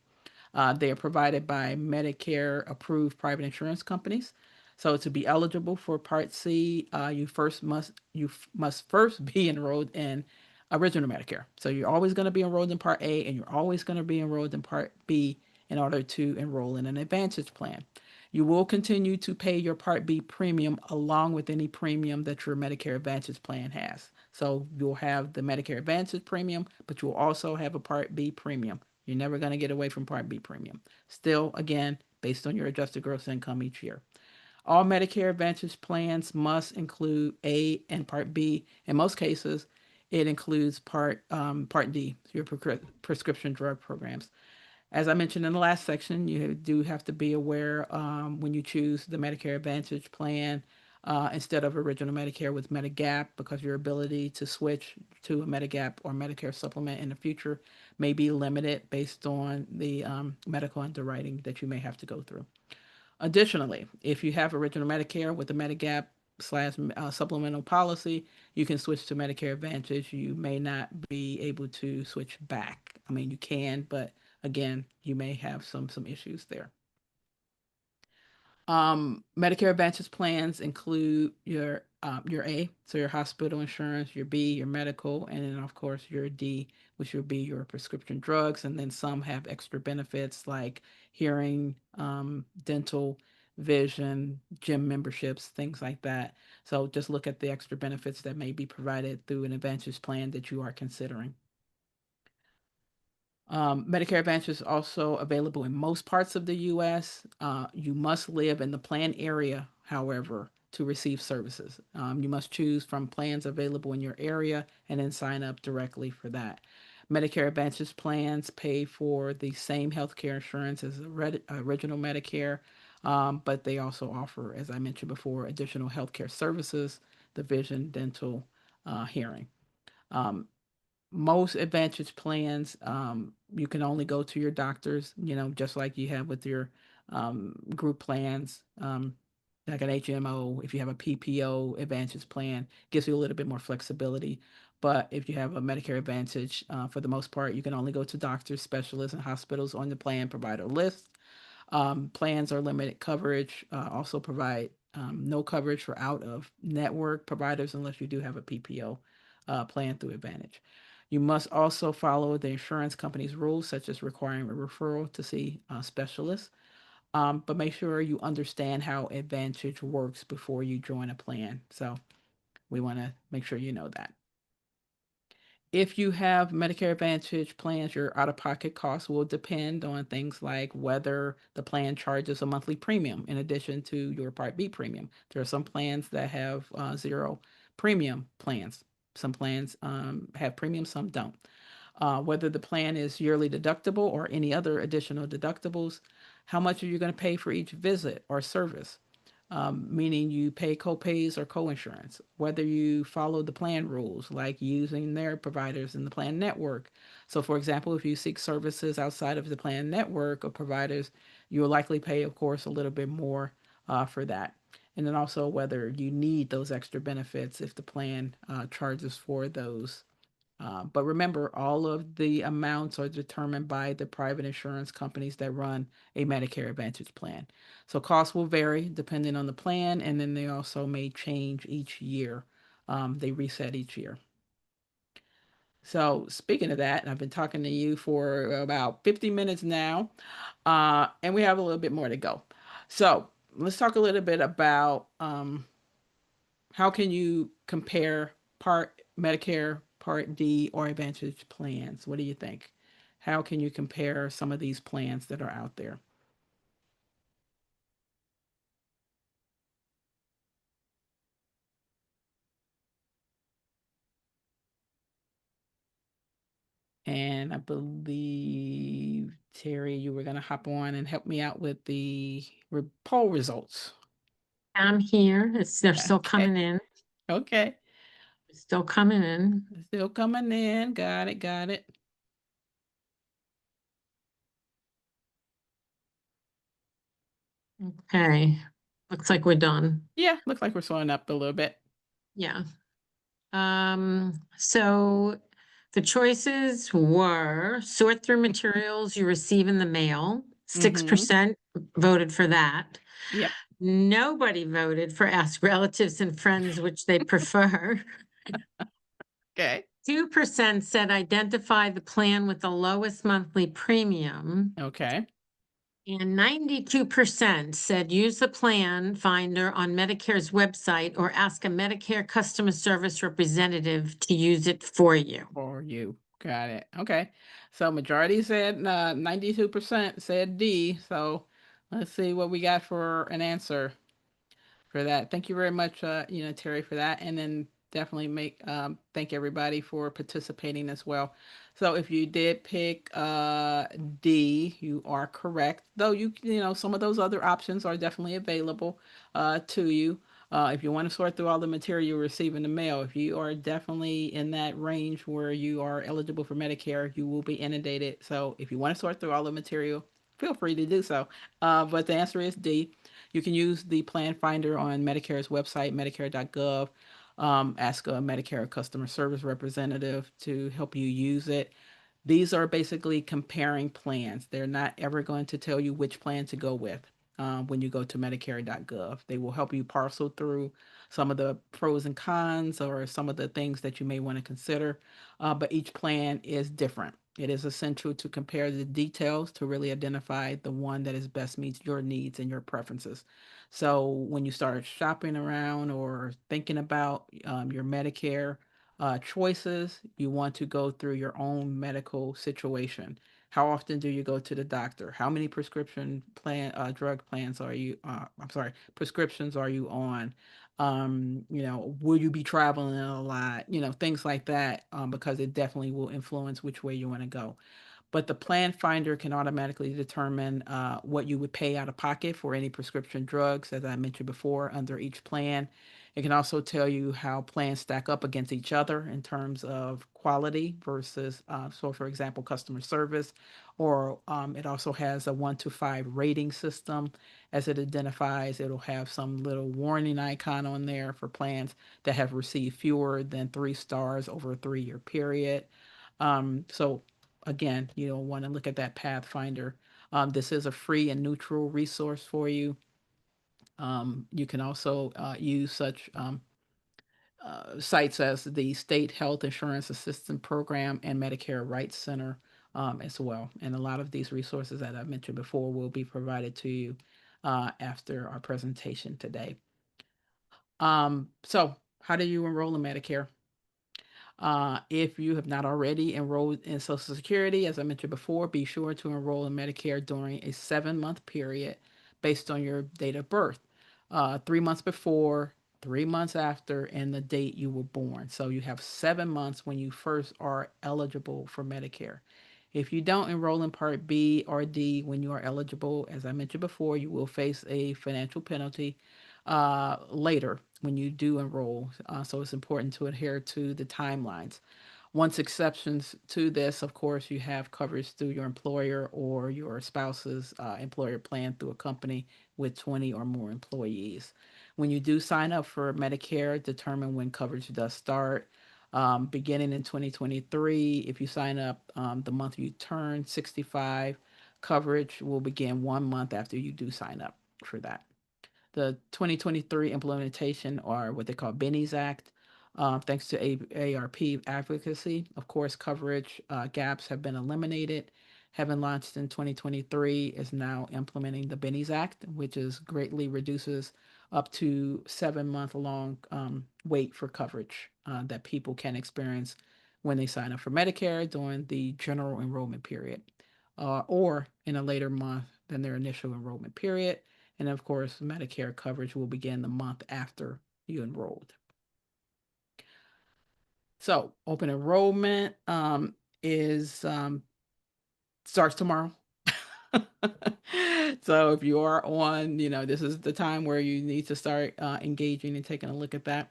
They are provided by Medicare approved private insurance companies. So to be eligible for Part C, you must first be enrolled in original Medicare. So you're always going to be enrolled in Part A, and you're always going to be enrolled in Part B in order to enroll in an Advantage plan. You will continue to pay your Part B premium along with any premium that your Medicare Advantage plan has. So you'll have the Medicare Advantage premium, but you'll also have a Part B premium. You're never going to get away from Part B premium. Still, again, based on your adjusted gross income each year. All Medicare Advantage plans must include A and Part B. In most cases, it includes Part D, your prescription drug programs. As I mentioned in the last section, you do have to be aware when you choose the Medicare Advantage plan instead of original Medicare with Medigap, because your ability to switch to a Medigap or Medicare supplement in the future may be limited based on the medical underwriting that you may have to go through. Additionally, if you have original Medicare with the Medigap slash supplemental policy, you can switch to Medicare Advantage. You may not be able to switch back. I mean, you can, but again, you may have some issues there. Medicare Advantage plans include your A, so your hospital insurance, your B, your medical, and then of course your D, which will be your prescription drugs, and then some have extra benefits like hearing, dental, vision, gym memberships, things like that. So just look at the extra benefits that may be provided through an Advantage plan that you are considering. Medicare Advantage is also available in most parts of the U.S. You must live in the plan area, however, to receive services. You must choose from plans available in your area and then sign up directly for that. Medicare Advantage plans pay for the same healthcare insurance as original Medicare, but they also offer, as I mentioned before, additional healthcare services, the vision, dental, hearing. Um, Most Advantage plans, you can only go to your doctors, just like you have with your group plans, like an HMO. If you have a PPO Advantage plan, gives you a little bit more flexibility. But if you have a Medicare Advantage, for the most part, you can only go to doctors, specialists, and hospitals on the plan provider list. Plans are limited coverage, also provide no coverage for out of network providers unless you do have a PPO plan through Advantage. You must also follow the insurance company's rules, such as requiring a referral to see a specialist. But make sure you understand how Advantage works before you join a plan. So we want to make sure you know that. If you have Medicare Advantage plans, your out of pocket costs will depend on things like whether the plan charges a monthly premium in addition to your Part B premium. There are some plans that have zero premium plans. Some plans have premium, some don't. Whether the plan is yearly deductible or any other additional deductibles, how much are you going to pay for each visit or service? Meaning you pay co-pays or co-insurance, whether you follow the plan rules, like using their providers in the plan network. So, for example, if you seek services outside of the plan network of providers, you'll likely pay, of course, a little bit more for that. And then also whether you need those extra benefits if the plan charges for those. But remember, all of the amounts are determined by the private insurance companies that run a Medicare Advantage plan. So costs will vary depending on the plan, and then they also may change each year. They reset each year. So speaking of that, I've been talking to you for about 50 minutes now, and we have a little bit more to go. So let's talk a little bit about how can you compare Part Medicare, Part D, or Advantage plans? What do you think? How can you compare some of these plans that are out there? And I believe, Terry, you were going to hop on and help me out with the poll results. I'm here. They're still Okay. coming in. Okay. Still coming in. Still coming in. Got it. Got it. Okay. Looks like we're done. Yeah. Looks like we're slowing up a little bit. Yeah. So the choices were sort through materials you receive in the mail. Mm-hmm. 6% voted for that. Yep. Nobody voted for ask relatives and friends which they prefer. Okay. 2% said identify the plan with the lowest monthly premium. Okay. And 92% said use the plan finder on Medicare's website or ask a Medicare customer service representative to use it for you. For you. Got it. Okay. So majority said 92% said D. So let's see what we got for an answer for that. Thank you very much, Terry, for that. And then definitely thank everybody for participating as well. So if you did pick D, you are correct. Though some of those other options are definitely available to you. If you want to sort through all the material you receive in the mail, if you are definitely in that range where you are eligible for Medicare, you will be inundated. So if you want to sort through all the material, feel free to do so. But the answer is D. You can use the plan finder on Medicare's website, medicare.gov. Ask a Medicare customer service representative to help you use it. These are basically comparing plans. They're not ever going to tell you which plan to go with when you go to Medicare.gov. They will help you parcel through some of the pros and cons or some of the things that you may want to consider. But each plan is different. It is essential to compare the details to really identify the one that is best meets your needs and your preferences. So when you start shopping around or thinking about your Medicare choices, you want to go through your own medical situation. How often do you go to the doctor? How many drug plans are you? I'm sorry, prescriptions are you on? Will you be traveling a lot? Things like that, because it definitely will influence which way you want to go. But the plan finder can automatically determine what you would pay out of pocket for any prescription drugs, as I mentioned before, under each plan. It can also tell you how plans stack up against each other in terms of quality versus, so for example, customer service, or it also has a 1 to 5 rating system. As it identifies, it'll have some little warning icon on there for plans that have received fewer than 3 stars over a 3-year period. So again, you'll want to look at that Pathfinder. This is a free and neutral resource for you. You can also use such sites as the State Health Insurance Assistance Program and Medicare Rights Center as well. And a lot of these resources that I mentioned before will be provided to you after our presentation today. So, how do you enroll in Medicare? If you have not already enrolled in Social Security, as I mentioned before, be sure to enroll in Medicare during a 7-month period based on your date of birth. 3 months before, 3 months after, and the date you were born. So you have 7 months when you first are eligible for Medicare. If you don't enroll in Part B or D when you are eligible, as I mentioned before, you will face a financial penalty later when you do enroll. So it's important to adhere to the timelines. Once exceptions to this, of course, you have coverage through your employer or your spouse's employer plan through a company with 20 or more employees. When you do sign up for Medicare, determine when coverage does start. Beginning in 2023, if you sign up the month you turn 65, coverage will begin 1 month after you do sign up for that. The 2023 implementation, or what they call Benny's Act, thanks to AARP advocacy. Of course, coverage gaps have been eliminated. Having launched in 2023 is now implementing the Benny's Act, which is greatly reduces up to 7 month long wait for coverage that people can experience when they sign up for Medicare during the general enrollment period, or in a later month than their initial enrollment period. And of course, Medicare coverage will begin the month after you enrolled. So open enrollment is starts tomorrow. So if you are on, this is the time where you need to start engaging and taking a look at that.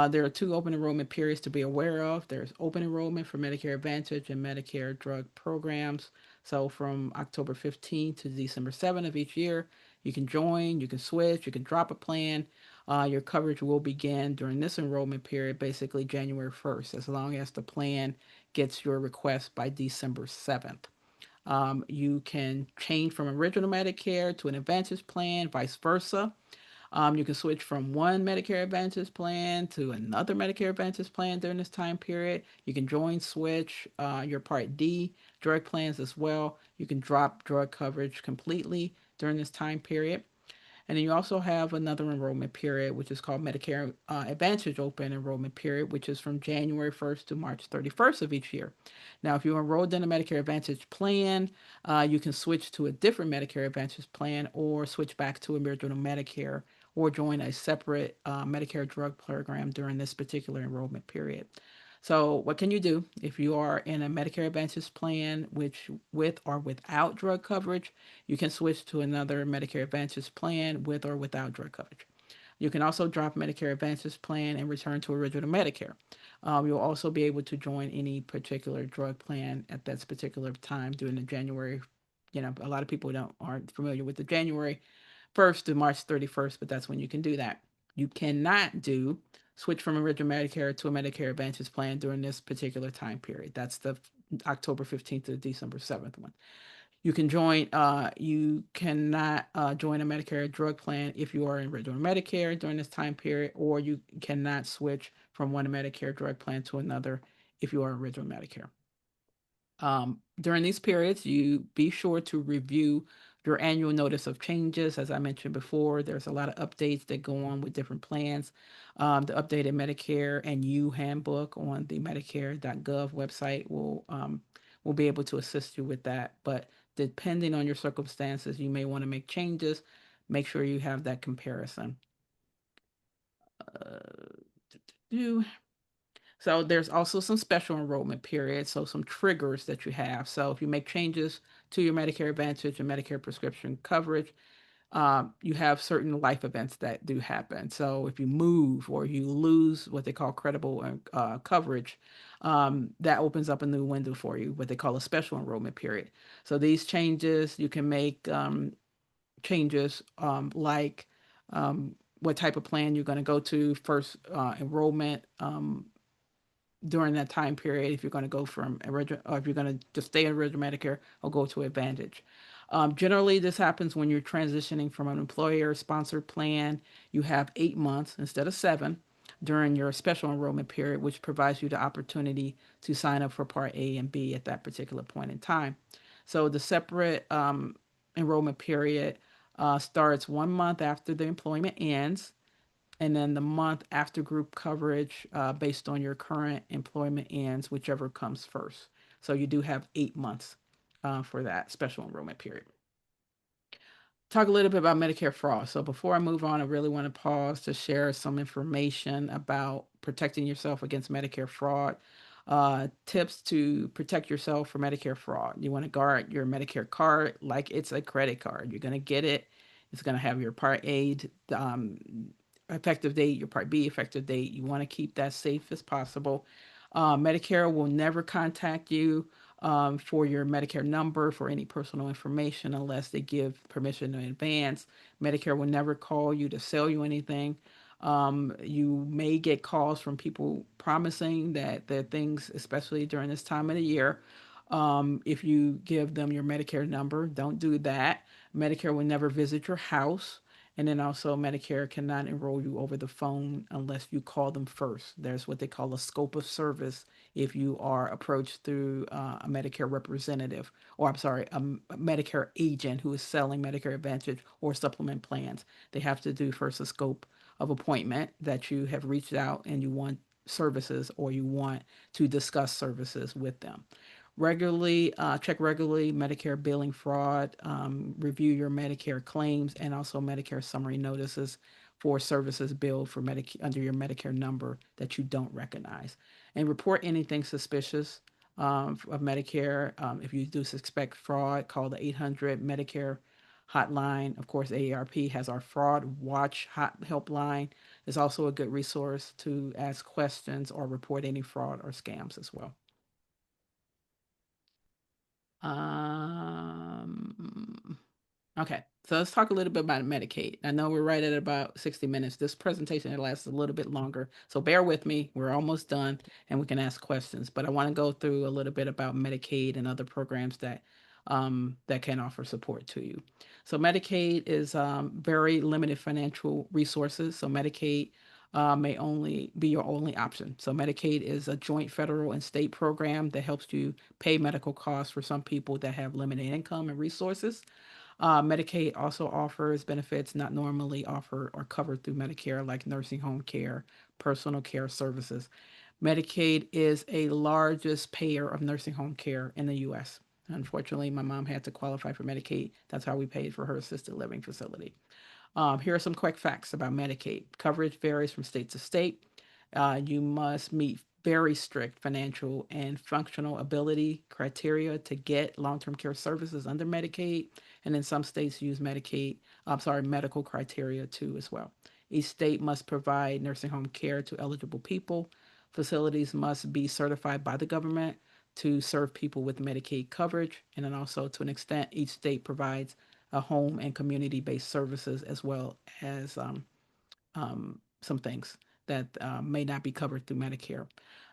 There are two open enrollment periods to be aware of. There's open enrollment for Medicare Advantage and Medicare drug programs. So from October 15th to December 7th of each year, you can join, you can switch, you can drop a plan. Your coverage will begin during this enrollment period, basically January 1st, as long as the plan gets your request by December 7th. You can change from original Medicare to an Advantage plan, vice versa. You can switch from one Medicare Advantage plan to another Medicare Advantage plan during this time period. You can join, switch your Part D drug plans as well. You can drop drug coverage completely during this time period. And then you also have another enrollment period, which is called Medicare Advantage Open Enrollment Period, which is from January 1st to March 31st of each year. Now, if you enrolled in a Medicare Advantage plan, you can switch to a different Medicare Advantage plan or switch back to original Medicare or join a separate Medicare drug program during this particular enrollment period. So, what can you do if you are in a Medicare Advantage plan, which with or without drug coverage? You can switch to another Medicare Advantage plan with or without drug coverage. You can also drop Medicare Advantage plan and return to original Medicare. You'll also be able to join any particular drug plan at that particular time during the January. A lot of people aren't familiar with the January 1st to March 31st, but that's when you can do that. You cannot do switch from original Medicare to a Medicare Advantage plan during this particular time period. That's the October 15th to December 7th one. You cannot join a Medicare drug plan if you are in original Medicare during this time period, or you cannot switch from one Medicare drug plan to another if you are original Medicare. During these periods, you be sure to review your annual notice of changes. As I mentioned before, there's a lot of updates that go on with different plans. The updated Medicare and You handbook on the Medicare.gov website will be able to assist you with that. But depending on your circumstances, you may want to make changes. Make sure you have that comparison. So there's also some special enrollment periods, so some triggers that you have. So if you make changes to your Medicare Advantage and Medicare prescription coverage, you have certain life events that do happen. So if you move or you lose what they call credible coverage, that opens up a new window for you, what they call a special enrollment period. So these changes, you can make changes like what type of plan you're going to go to, first enrollment, during that time period, if you're going to go from original, or if you're going to just stay in original Medicare or go to Advantage. Generally, this happens when you're transitioning from an employer-sponsored plan. You have 8 months instead of 7 during your special enrollment period, which provides you the opportunity to sign up for Part A and B at that particular point in time. So the separate enrollment period starts 1 month after the employment ends, and then the month after group coverage based on your current employment ends, whichever comes first. So you do have 8 months for that special enrollment period. Talk a little bit about Medicare fraud. So before I move on, I really want to pause to share some information about protecting yourself against Medicare fraud. Tips to protect yourself from Medicare fraud. You want to guard your Medicare card like it's a credit card. You're going to get it. It's going to have your Part A effective date, your Part B effective date. You want to keep that safe as possible. Medicare will never contact you for your Medicare number for any personal information unless they give permission in advance. Medicare will never call you to sell you anything. You may get calls from people promising that there are things, especially during this time of the year. If you give them your Medicare number, don't do that. Medicare will never visit your house. And then also, Medicare cannot enroll you over the phone unless you call them first. There's what they call a scope of service if you are approached through a Medicare representative, or I'm sorry, a Medicare agent who is selling Medicare Advantage or supplement plans. They have to do first a scope of appointment that you have reached out and you want services or you want to discuss services with them. Check regularly Medicare billing fraud, review your Medicare claims and also Medicare summary notices for services billed for under your Medicare number that you don't recognize, and report anything suspicious of Medicare. If you do suspect fraud, call the 800 Medicare hotline. Of course, AARP has our fraud watch helpline. It's also a good resource to ask questions or report any fraud or scams as well. Okay, so let's talk a little bit about Medicaid. I know we're right at about 60 minutes. This presentation lasts a little bit longer, so bear with me. We're almost done and we can ask questions, but I want to go through a little bit about Medicaid and other programs that that can offer support to you. So Medicaid is very limited financial resources. So Medicaid may only be your only option. So Medicaid is a joint federal and state program that helps you pay medical costs for some people that have limited income and resources. Medicaid also offers benefits not normally offered or covered through Medicare, like nursing home care, personal care services. Medicaid is a largest payer of nursing home care in the U.S. Unfortunately, my mom had to qualify for Medicaid. That's how we paid for her assisted living facility. Here are some quick facts about Medicaid. Coverage varies from state to state. You must meet very strict financial and functional ability criteria to get long-term care services under Medicaid. And then some states use medical criteria too as well. Each state must provide nursing home care to eligible people. Facilities must be certified by the government to serve people with Medicaid coverage. And then also, to an extent, each state provides home and community-based services as well as some things that may not be covered through Medicare.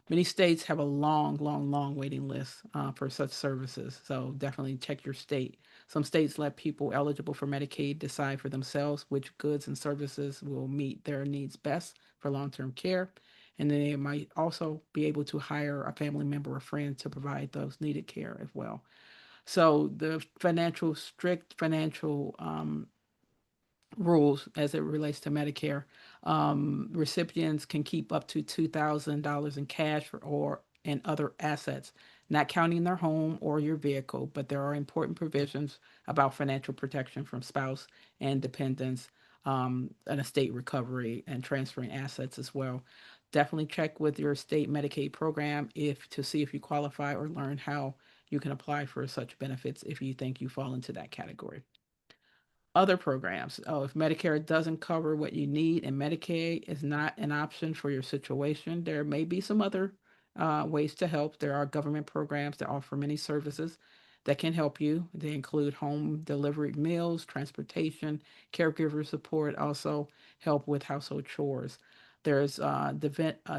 Many states have a long waiting list for such services, so definitely check your state. Some states let people eligible for Medicaid decide for themselves which goods and services will meet their needs best for long-term care, and then they might also be able to hire a family member or friend to provide those needed care as well. So the strict financial rules as it relates to Medicare. Recipients can keep up to $2,000 in cash or and other assets, not counting their home or your vehicle, but there are important provisions about financial protection from spouse and dependents, and estate recovery and transferring assets as well. Definitely check with your state Medicaid program if to see if you qualify or learn how you can apply for such benefits if you think you fall into that category. Other programs. Oh, if Medicare doesn't cover what you need and Medicaid is not an option for your situation, there may be some other ways to help. There are government programs that offer many services that can help you. They include home delivery meals, transportation, caregiver support, also help with household chores. There's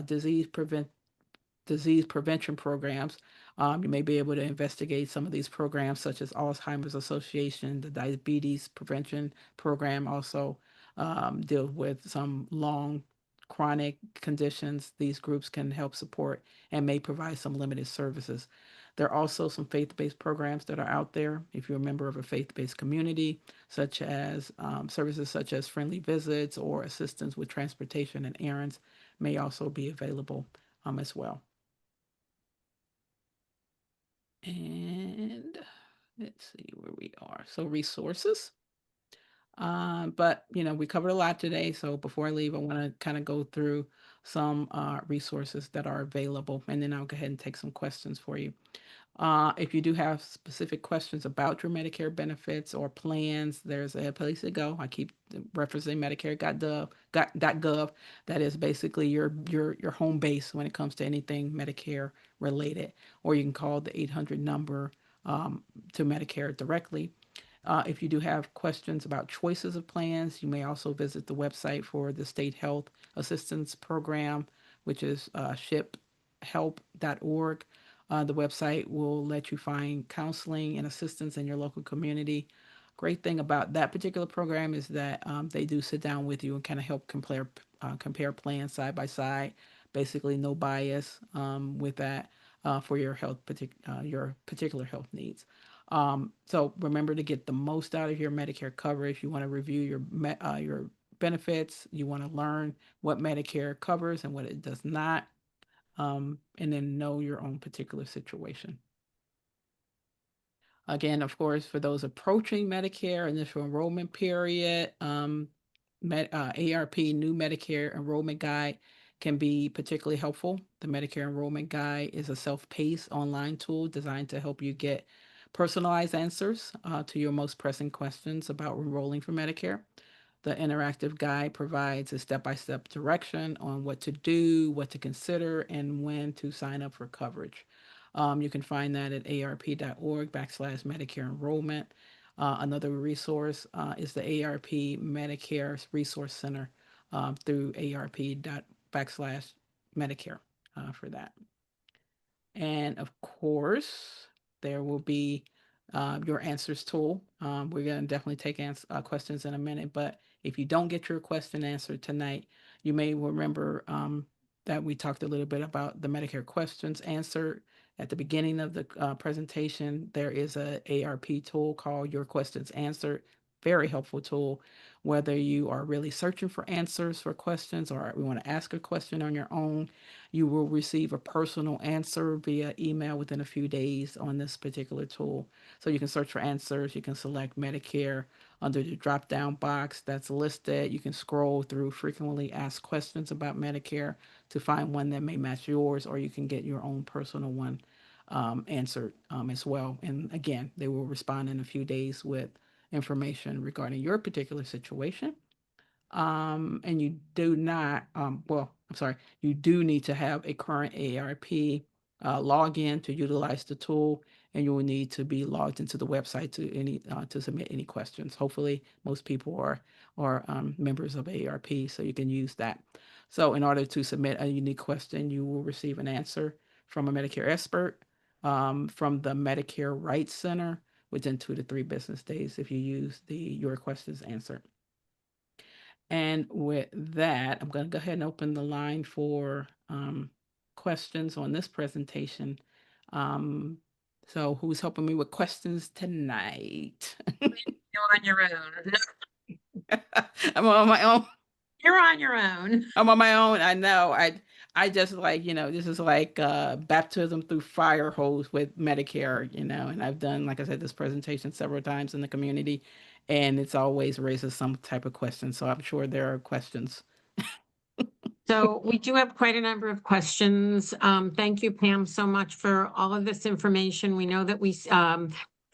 disease prevention programs. You may be able to investigate some of these programs, such as Alzheimer's Association, the Diabetes Prevention Program, also deals with some long chronic conditions. These groups can help support and may provide some limited services. There are also some faith-based programs that are out there. If you're a member of a faith-based community, such as services such as friendly visits or assistance with transportation and errands, may also be available as well. And let's see where we are. So resources. But we covered a lot today. So before I leave, I want to kind of go through some resources that are available, and then I'll go ahead and take some questions for you. If you do have specific questions about your Medicare benefits or plans, there's a place to go. I keep referencing Medicare.gov. That is basically your home base when it comes to anything Medicare related. Or you can call the 800 number to Medicare directly. If you do have questions about choices of plans, you may also visit the website for the State Health Assistance Program, which is shiphelp.org. The website will let you find counseling and assistance in your local community. Great thing about that particular program is that they do sit down with you and kind of help compare plans side by side. Basically, no bias with that for your particular health needs. So remember to get the most out of your Medicare coverage. You want to review your benefits. You want to learn what Medicare covers and what it does not, and then know your own particular situation. Again, of course, for those approaching Medicare initial enrollment period, ARP New Medicare Enrollment Guide can be particularly helpful. The Medicare Enrollment Guide is a self-paced online tool designed to help you get personalized answers to your most pressing questions about enrolling for Medicare. The interactive guide provides a step-by-step direction on what to do, what to consider, and when to sign up for coverage. You can find that at arp.org/Medicare enrollment. Another resource is the ARP Medicare Resource Center through arp./Medicare for that. And of course, there will be your answers tool. We're going to definitely take questions in a minute, but if you don't get your question answered tonight, you may remember that we talked a little bit about the Medicare questions answered at the beginning of the presentation. There is a ARP tool called Your Questions Answered. Very helpful tool, whether you are really searching for answers for questions or we want to ask a question on your own. You will receive a personal answer via email within a few days on this particular tool. So you can search for answers. You can select Medicare under the drop down box that's listed. You can scroll through frequently asked questions about Medicare to find one that may match yours, or you can get your own personal one answered as well. And again, they will respond in a few days with information regarding your particular situation. And you do not, I'm sorry, you do need to have a current AARP login to utilize the tool, and you will need to be logged into the website to submit any questions. Hopefully, most people are members of AARP, so you can use that. So, in order to submit a unique question, you will receive an answer from a Medicare expert from the Medicare Rights Center within 2 to 3 business days if you use your questions answered. And with that, I'm going to go ahead and open the line for questions on this presentation. So who's helping me with questions tonight? You're on your own. I'm on my own. You're on your own. I'm on my own. I know. I just this is like baptism through fire hose with Medicare, and I've done, like I said, this presentation several times in the community, and it's always raises some type of question. So I'm sure there are questions. So we do have quite a number of questions. Thank you, Pam, so much for all of this information. We know that we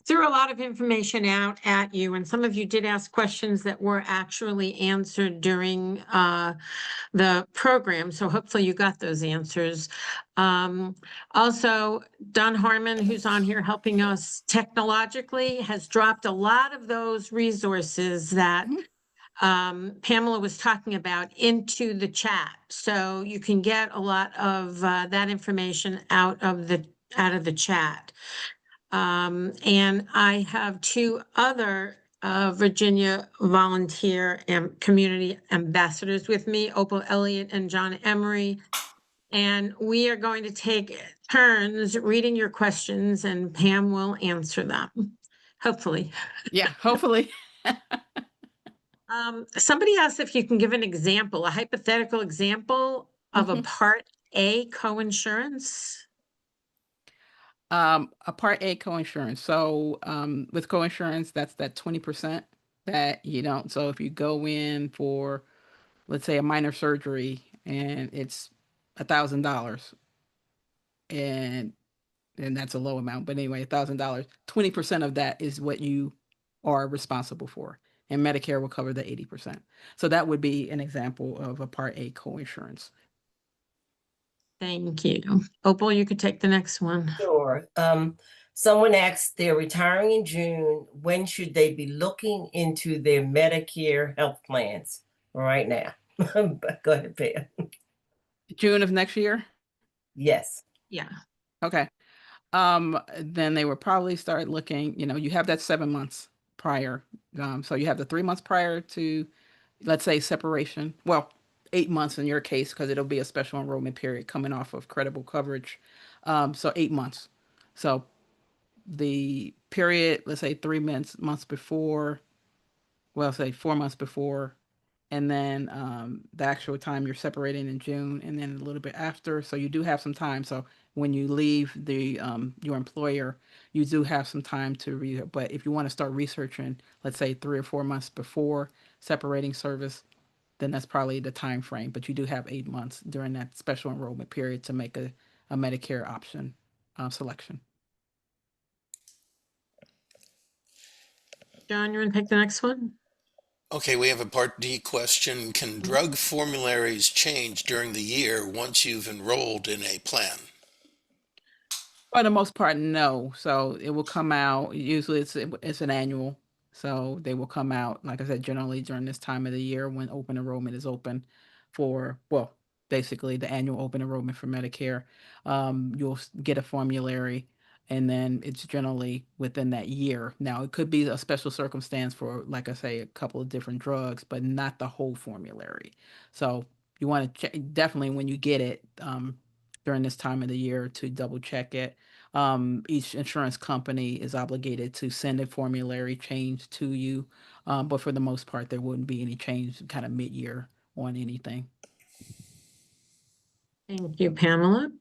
threw a lot of information out at you, and some of you did ask questions that were actually answered during the program. So hopefully you got those answers. Also, Don Harmon, who's on here helping us technologically, has dropped a lot of those resources that Pamela was talking about into the chat. So you can get a lot of that information out of the chat. And I have 2 other Virginia volunteer and community ambassadors with me, Opal Elliott and John Emery. And we are going to take turns reading your questions, and Pam will answer them, hopefully. Yeah, hopefully. Somebody asked if you can give an example, a hypothetical example of a Part A coinsurance. A Part A coinsurance. So with coinsurance, that's that 20%. that you don't. So if you go in for, let's say, a minor surgery and it's $1,000, and that's a low amount, but anyway, $1,000, 20% of that is what you are responsible for, and Medicare will cover the 80%. So that would be an example of a Part A coinsurance. Thank you. Opal, you could take the next one. Sure. Someone asked, they're retiring in June. When should they be looking into their Medicare health plans? Right now. Go ahead, Pam. June of next year? Yes. Yeah. Okay. Then they would probably start looking, you have that 7 months prior. So you have the 3 months prior to, let's say, separation. Well, 8 months in your case, because it'll be a special enrollment period coming off of credible coverage. So 8 months. So the period, let's say 3 months before, well, say 4 months before, and then the actual time you're separating in June, and then a little bit after. So you do have some time. So when you leave the your employer, you do have some time to read. But if you want to start researching, let's say 3 or 4 months before separating service, then that's probably the time frame. But you do have 8 months during that special enrollment period to make a Medicare option selection. John, you want to pick the next one? Okay, we have a Part D question. Can drug formularies change during the year once you've enrolled in a plan? For the most part, no. So it will come out. Usually, it's an annual. So they will come out, like I said, generally during this time of the year when open enrollment is open for, well, basically the annual open enrollment for Medicare. You'll get a formulary, and then it's generally within that year. Now, it could be a special circumstance for, like I say, a couple of different drugs, but not the whole formulary. So you want to check definitely when you get it during this time of the year to double check it. Each insurance company is obligated to send a formulary change to you, but for the most part, there wouldn't be any change kind of mid-year on anything. Thank you, Pamela.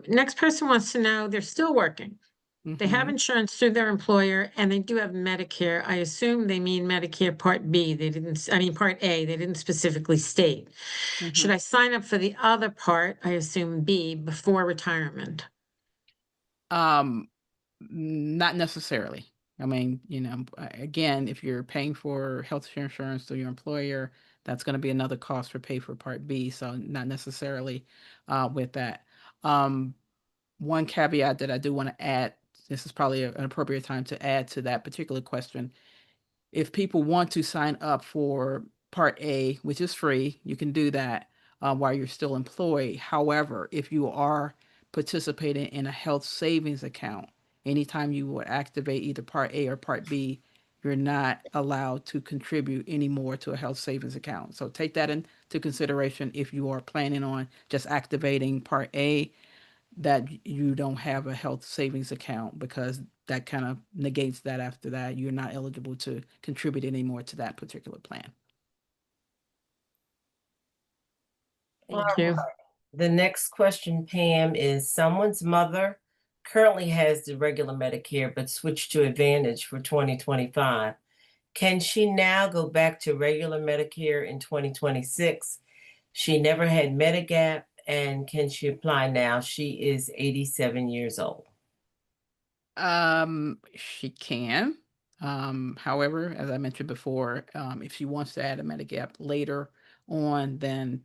Next person wants to know, they're still working. They have insurance through their employer and they do have Medicare. I assume they mean Medicare Part B. I mean Part A. They didn't specifically state. Should I sign up for the other part, I assume B, before retirement? Not necessarily. I mean, again, if you're paying for health insurance through your employer, that's going to be another cost for pay for Part B. So not necessarily with that. One caveat that I do want to add, this is probably an appropriate time to add to that particular question. If people want to sign up for Part A, which is free, you can do that while you're still employed. However, if you are participating in a health savings account, anytime you would activate either Part A or Part B, you're not allowed to contribute any more to a health savings account. So take that into consideration if you are planning on just activating Part A, that you don't have a health savings account, because that kind of negates that. After that, you're not eligible to contribute anymore to that particular plan. Thank you. The next question, Pam, is someone's mother currently has the regular Medicare but switched to Advantage for 2025. Can she now go back to regular Medicare in 2026? She never had Medigap, and can she apply now? She is 87 years old. She can. However, as I mentioned before, if she wants to add a Medigap later on, then,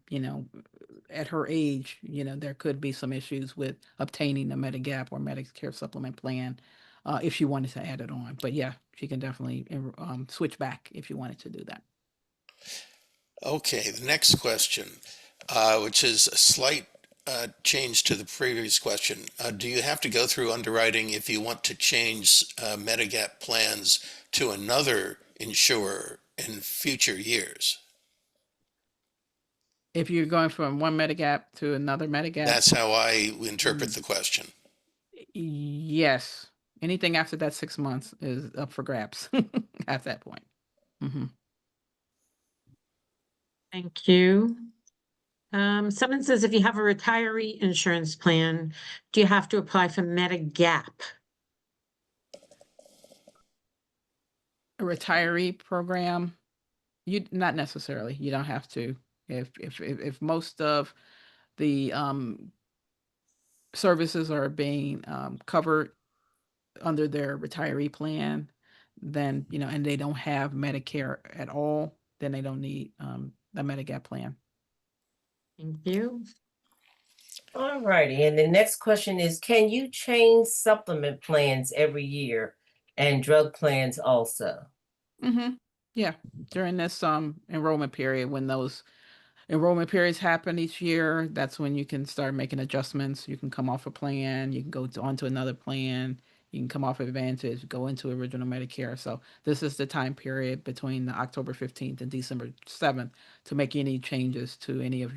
at her age, there could be some issues with obtaining a Medigap or Medicare supplement plan if she wanted to add it on. But yeah, she can definitely switch back if you wanted to do that. Okay, the next question, which is a slight change to the previous question. Do you have to go through underwriting if you want to change Medigap plans to another insurer in future years? If you're going from one Medigap to another Medigap, That's how I interpret the question. yes. Anything after that 6 months is up for grabs at that point. Thank you. Someone says, if you have a retiree insurance plan, do you have to apply for Medigap? A retiree program, not necessarily. You don't have to. If most of the services are being covered under their retiree plan, then and they don't have Medicare at all, then they don't need the Medigap plan. Thank you. All righty, and the next question is, can you change supplement plans every year and drug plans also? Mm-hmm. Yeah, during this enrollment period, when those enrollment periods happen each year, that's when you can start making adjustments. You can come off a plan, you can go onto another plan, you can come off Advantage, go into original Medicare. So this is the time period between the October 15th and December 7th to make any changes to any of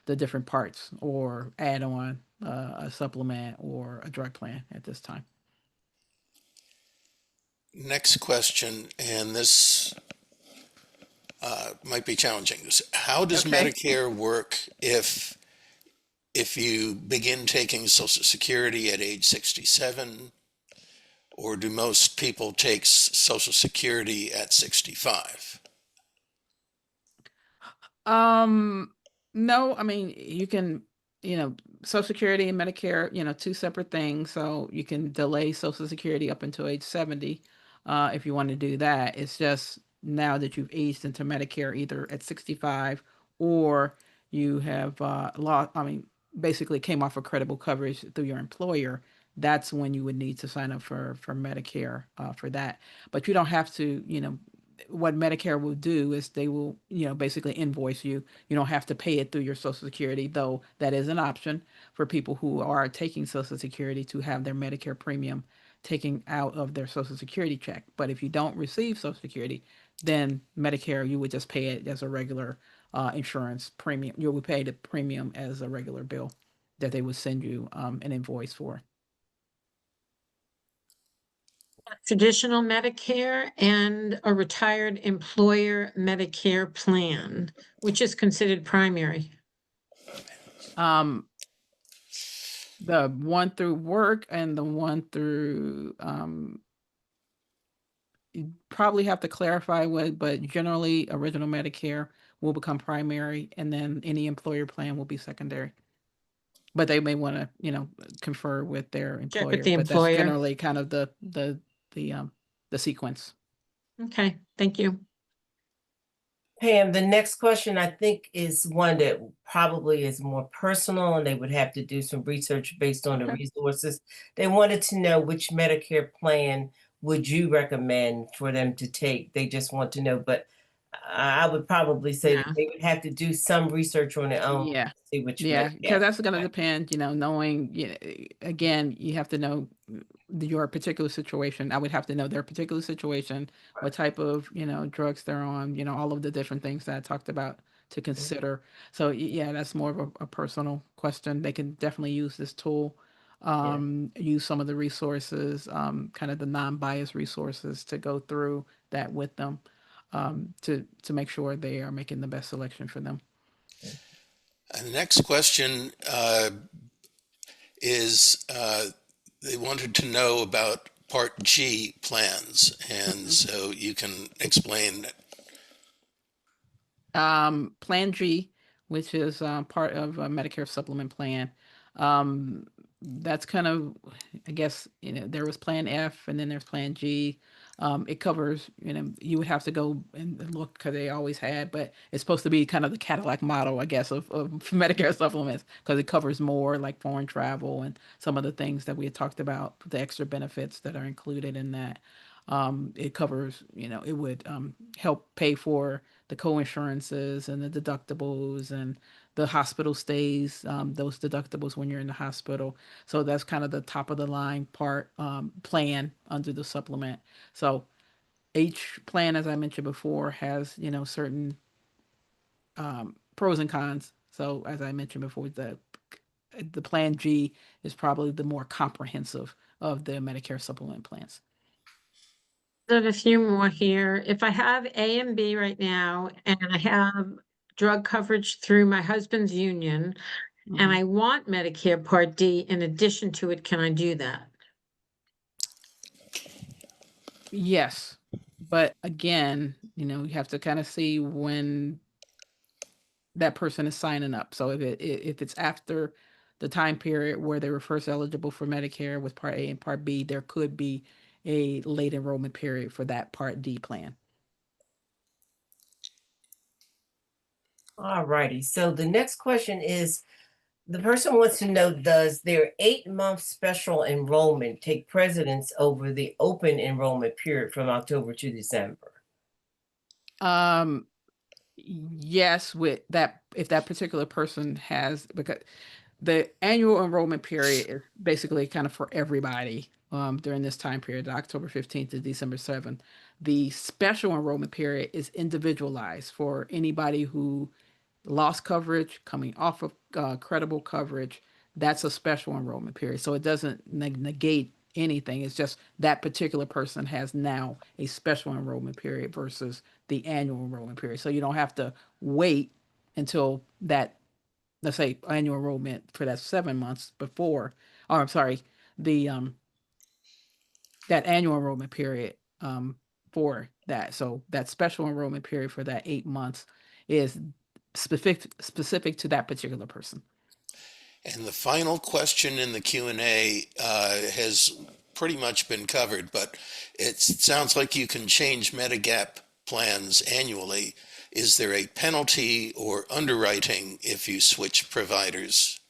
the different parts or add on a supplement or a drug plan at this time. Next question, and this might be challenging. How does Okay. Medicare work if you begin taking Social Security at age 67, or do most people take Social Security at 65? No, I mean, you can, Social Security and Medicare, two separate things. So you can delay Social Security up until age 70, if you want to do that. It's just now that you've aged into Medicare, either at 65 or you have lost, basically came off of credible coverage through your employer. That's when you would need to sign up for Medicare for that. But you don't have to, what Medicare will do is they will, basically invoice you. You don't have to pay it through your Social Security, though that is an option for people who are taking Social Security to have their Medicare premium taken out of their Social Security check. But if you don't receive Social Security, then Medicare, you would just pay it as a regular insurance premium. You would pay the premium as a regular bill that they would send you an invoice for. Traditional Medicare and a retired employer Medicare plan, which is considered primary. The one through work and the one through you probably have to clarify what, but generally original Medicare will become primary and then any employer plan will be secondary. But they may want to, confer with their Check employer, with the but that's employer. generally kind of the sequence. Okay, thank you. Pam, the next question I think is one that probably is more personal and they would have to do some research based on the Okay. resources. They wanted to know which Medicare plan would you recommend for them to take? They just want to know, but I would probably say that Yeah. they would have to do some research on their own Yeah. to see which Yeah, Medicare. because that's going to depend, knowing, again, you have to know your particular situation. I would have to know their particular situation, what type of, drugs they're on, all of the different things that I talked about to consider. So yeah, that's more of a personal question. They can definitely use this tool, use some of the resources, kind of the non-biased resources to go through that with them, to make sure they are making the best selection for them. And the next question is they wanted to know about Part G plans, and so you can explain. Plan G, which is part of a Medicare supplement plan. That's kind of, I guess, there was Plan F and then there's Plan G. It covers, you would have to go and look because they always had, but it's supposed to be kind of the Cadillac model, I guess, of Medicare supplements because it covers more like foreign travel and some of the things that we had talked about, the extra benefits that are included in that. It covers, it would help pay for the co-insurances and the deductibles and the hospital stays, those deductibles when you're in the hospital. So that's kind of the top of the line part plan under the supplement. So each plan, as I mentioned before, has certain pros and cons. So as I mentioned before, the Plan G is probably the more comprehensive of the Medicare supplement plans. There's a few more here. If I have A and B right now, and I have drug coverage through my husband's union, and I want Medicare Part D in addition to it, can I do that? Yes, But again, you have to kind of see when that person is signing up. So if it's after the time period where they were first eligible for Medicare with Part A and Part B, there could be a late enrollment period for that Part D plan. All righty. So the next question is, the person wants to know, does their 8-month special enrollment take precedence over the open enrollment period from October to December? Yes, with that, if that particular person has, because the annual enrollment period is basically kind of for everybody during this time period, October 15th to December 7th. The special enrollment period is individualized for anybody who lost coverage, coming off of credible coverage. That's a special enrollment period. So it doesn't negate anything. It's just that particular person has now a special enrollment period versus the annual enrollment period. So you don't have to wait until that, let's say, annual enrollment for that 7 months before, or I'm sorry, the that annual enrollment period for that. So that special enrollment period for that 8 months is specific to that particular person. And the final question in the Q&A has pretty much been covered, but it sounds like you can change Medigap plans annually. Is there a penalty or underwriting if you switch providers?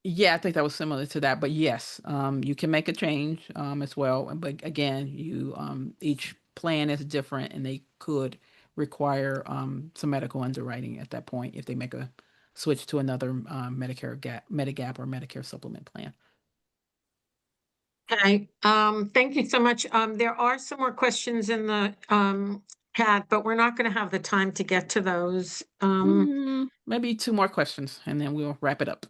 Yeah, I think that was similar to that, but yes, you can make a change as well. But again, you each plan is different, and they could require some medical underwriting at that point if they make a switch to another Medigap or Medicare supplement plan. Okay, thank you so much. There are some more questions in the chat, but we're not going to have the time to get to those. Maybe two more questions, and then we'll wrap it up.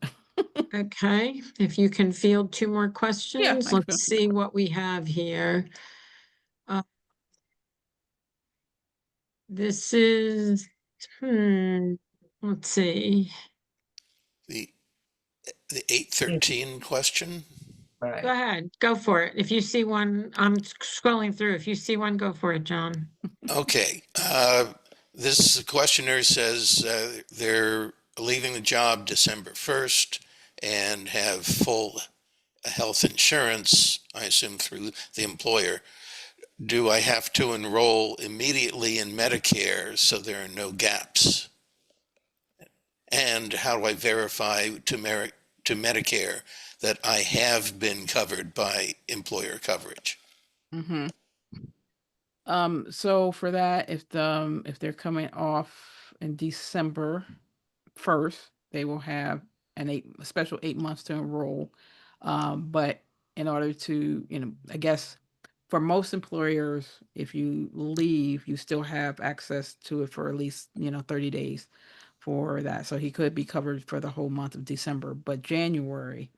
Okay, if you can field two more questions, I can let's see what we have here. This is, let's see. The 813 question? Go Right. ahead, go for it. If you see one, I'm scrolling through. If you see one, go for it, John. Okay. This questioner says they're leaving the job December 1st and have full health insurance, I assume through the employer. Do I have to enroll immediately in Medicare so there are no gaps? And how do I verify to Medicare that I have been covered by employer coverage? Mm-hmm. So for that, if they're coming off in December 1st, they will have a special 8 months to enroll. But in order to, I guess for most employers, if you leave, you still have access to it for at least, 30 days for that. So he could be covered for the whole month of December, but January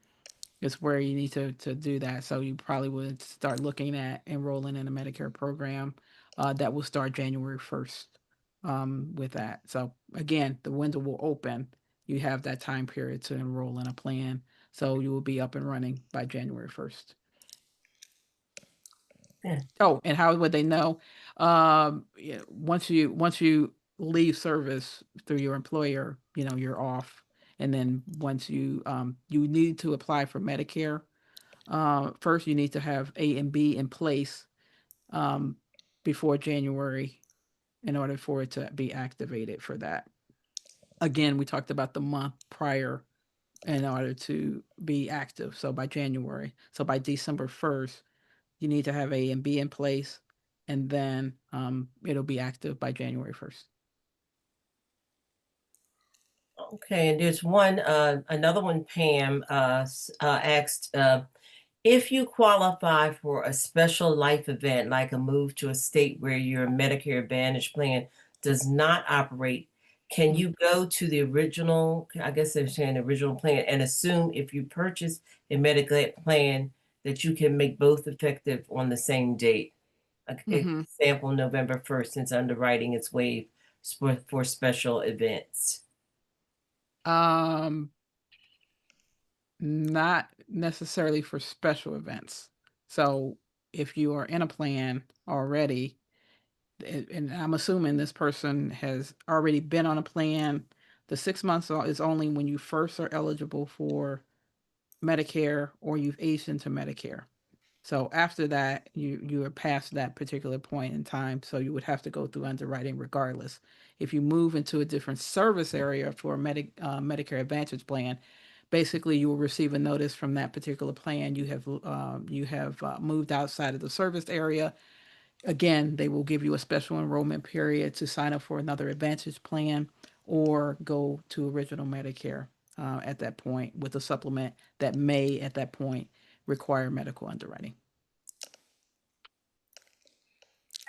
is where you need to do that. So you probably would start looking at enrolling in a Medicare program that will start January 1st with that. So again, the window will open. You have that time period to enroll in a plan. So you will be up and running by January 1st. Yeah. Oh, and how would they know? Once you leave service through your employer, you're off. And then once you need to apply for Medicare. First, you need to have A and B in place before January in order for it to be activated for that. Again, we talked about the month prior in order to be active. So by January, so by December 1st, you need to have A and B in place, and then it'll be active by January 1st. Okay, and there's another one, Pam asked, if you qualify for a special life event, like a move to a state where your Medicare Advantage plan does not operate, can you go to the original, I guess they're saying original plan, and assume if you purchase a Medicare plan that you can make both effective on the same date? Example, November 1st, since underwriting is waived for special events. Not necessarily for special events. So if you are in a plan already, and I'm assuming this person has already been on a plan, the 6 months is only when you first are eligible for Medicare or you've aged into Medicare. So after that, you are past that particular point in time, so you would have to go through underwriting regardless. If you move into a different service area for a Medicare Advantage plan, basically you will receive a notice from that particular plan. You have moved outside of the service area. Again, they will give you a special enrollment period to sign up for another Advantage plan or go to original Medicare at that point with a supplement that may at that point require medical underwriting.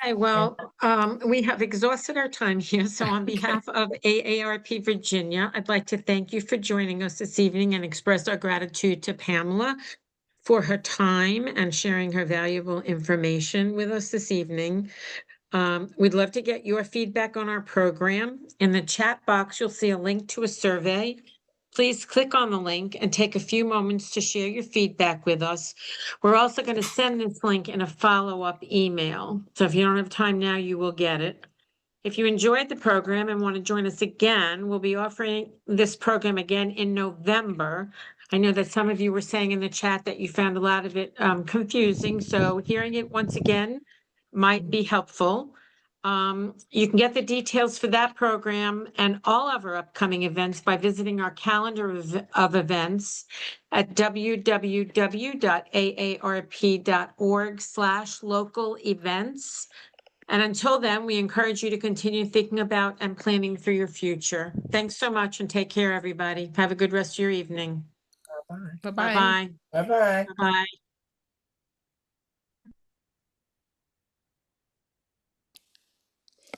Okay, well, we have exhausted our time here. So on behalf of AARP Virginia, I'd like to thank you for joining us this evening and express our gratitude to Pamela for her time and sharing her valuable information with us this evening. We'd love to get your feedback on our program. In the chat box, you'll see a link to a survey. Please click on the link and take a few moments to share your feedback with us. We're also going to send this link in a follow-up email. So if you don't have time now, you will get it. If you enjoyed the program and want to join us again, we'll be offering this program again in November. I know that some of you were saying in the chat that you found a lot of it confusing, so hearing it once again might be helpful. You can get the details for that program and all of our upcoming events by visiting our calendar of events at www.aarp.org/local events. And until then, we encourage you to continue thinking about and planning for your future. Thanks so much and take care, everybody. Have a good rest of your evening. Bye-bye. Bye-bye. Bye-bye. Bye-bye. Bye-bye.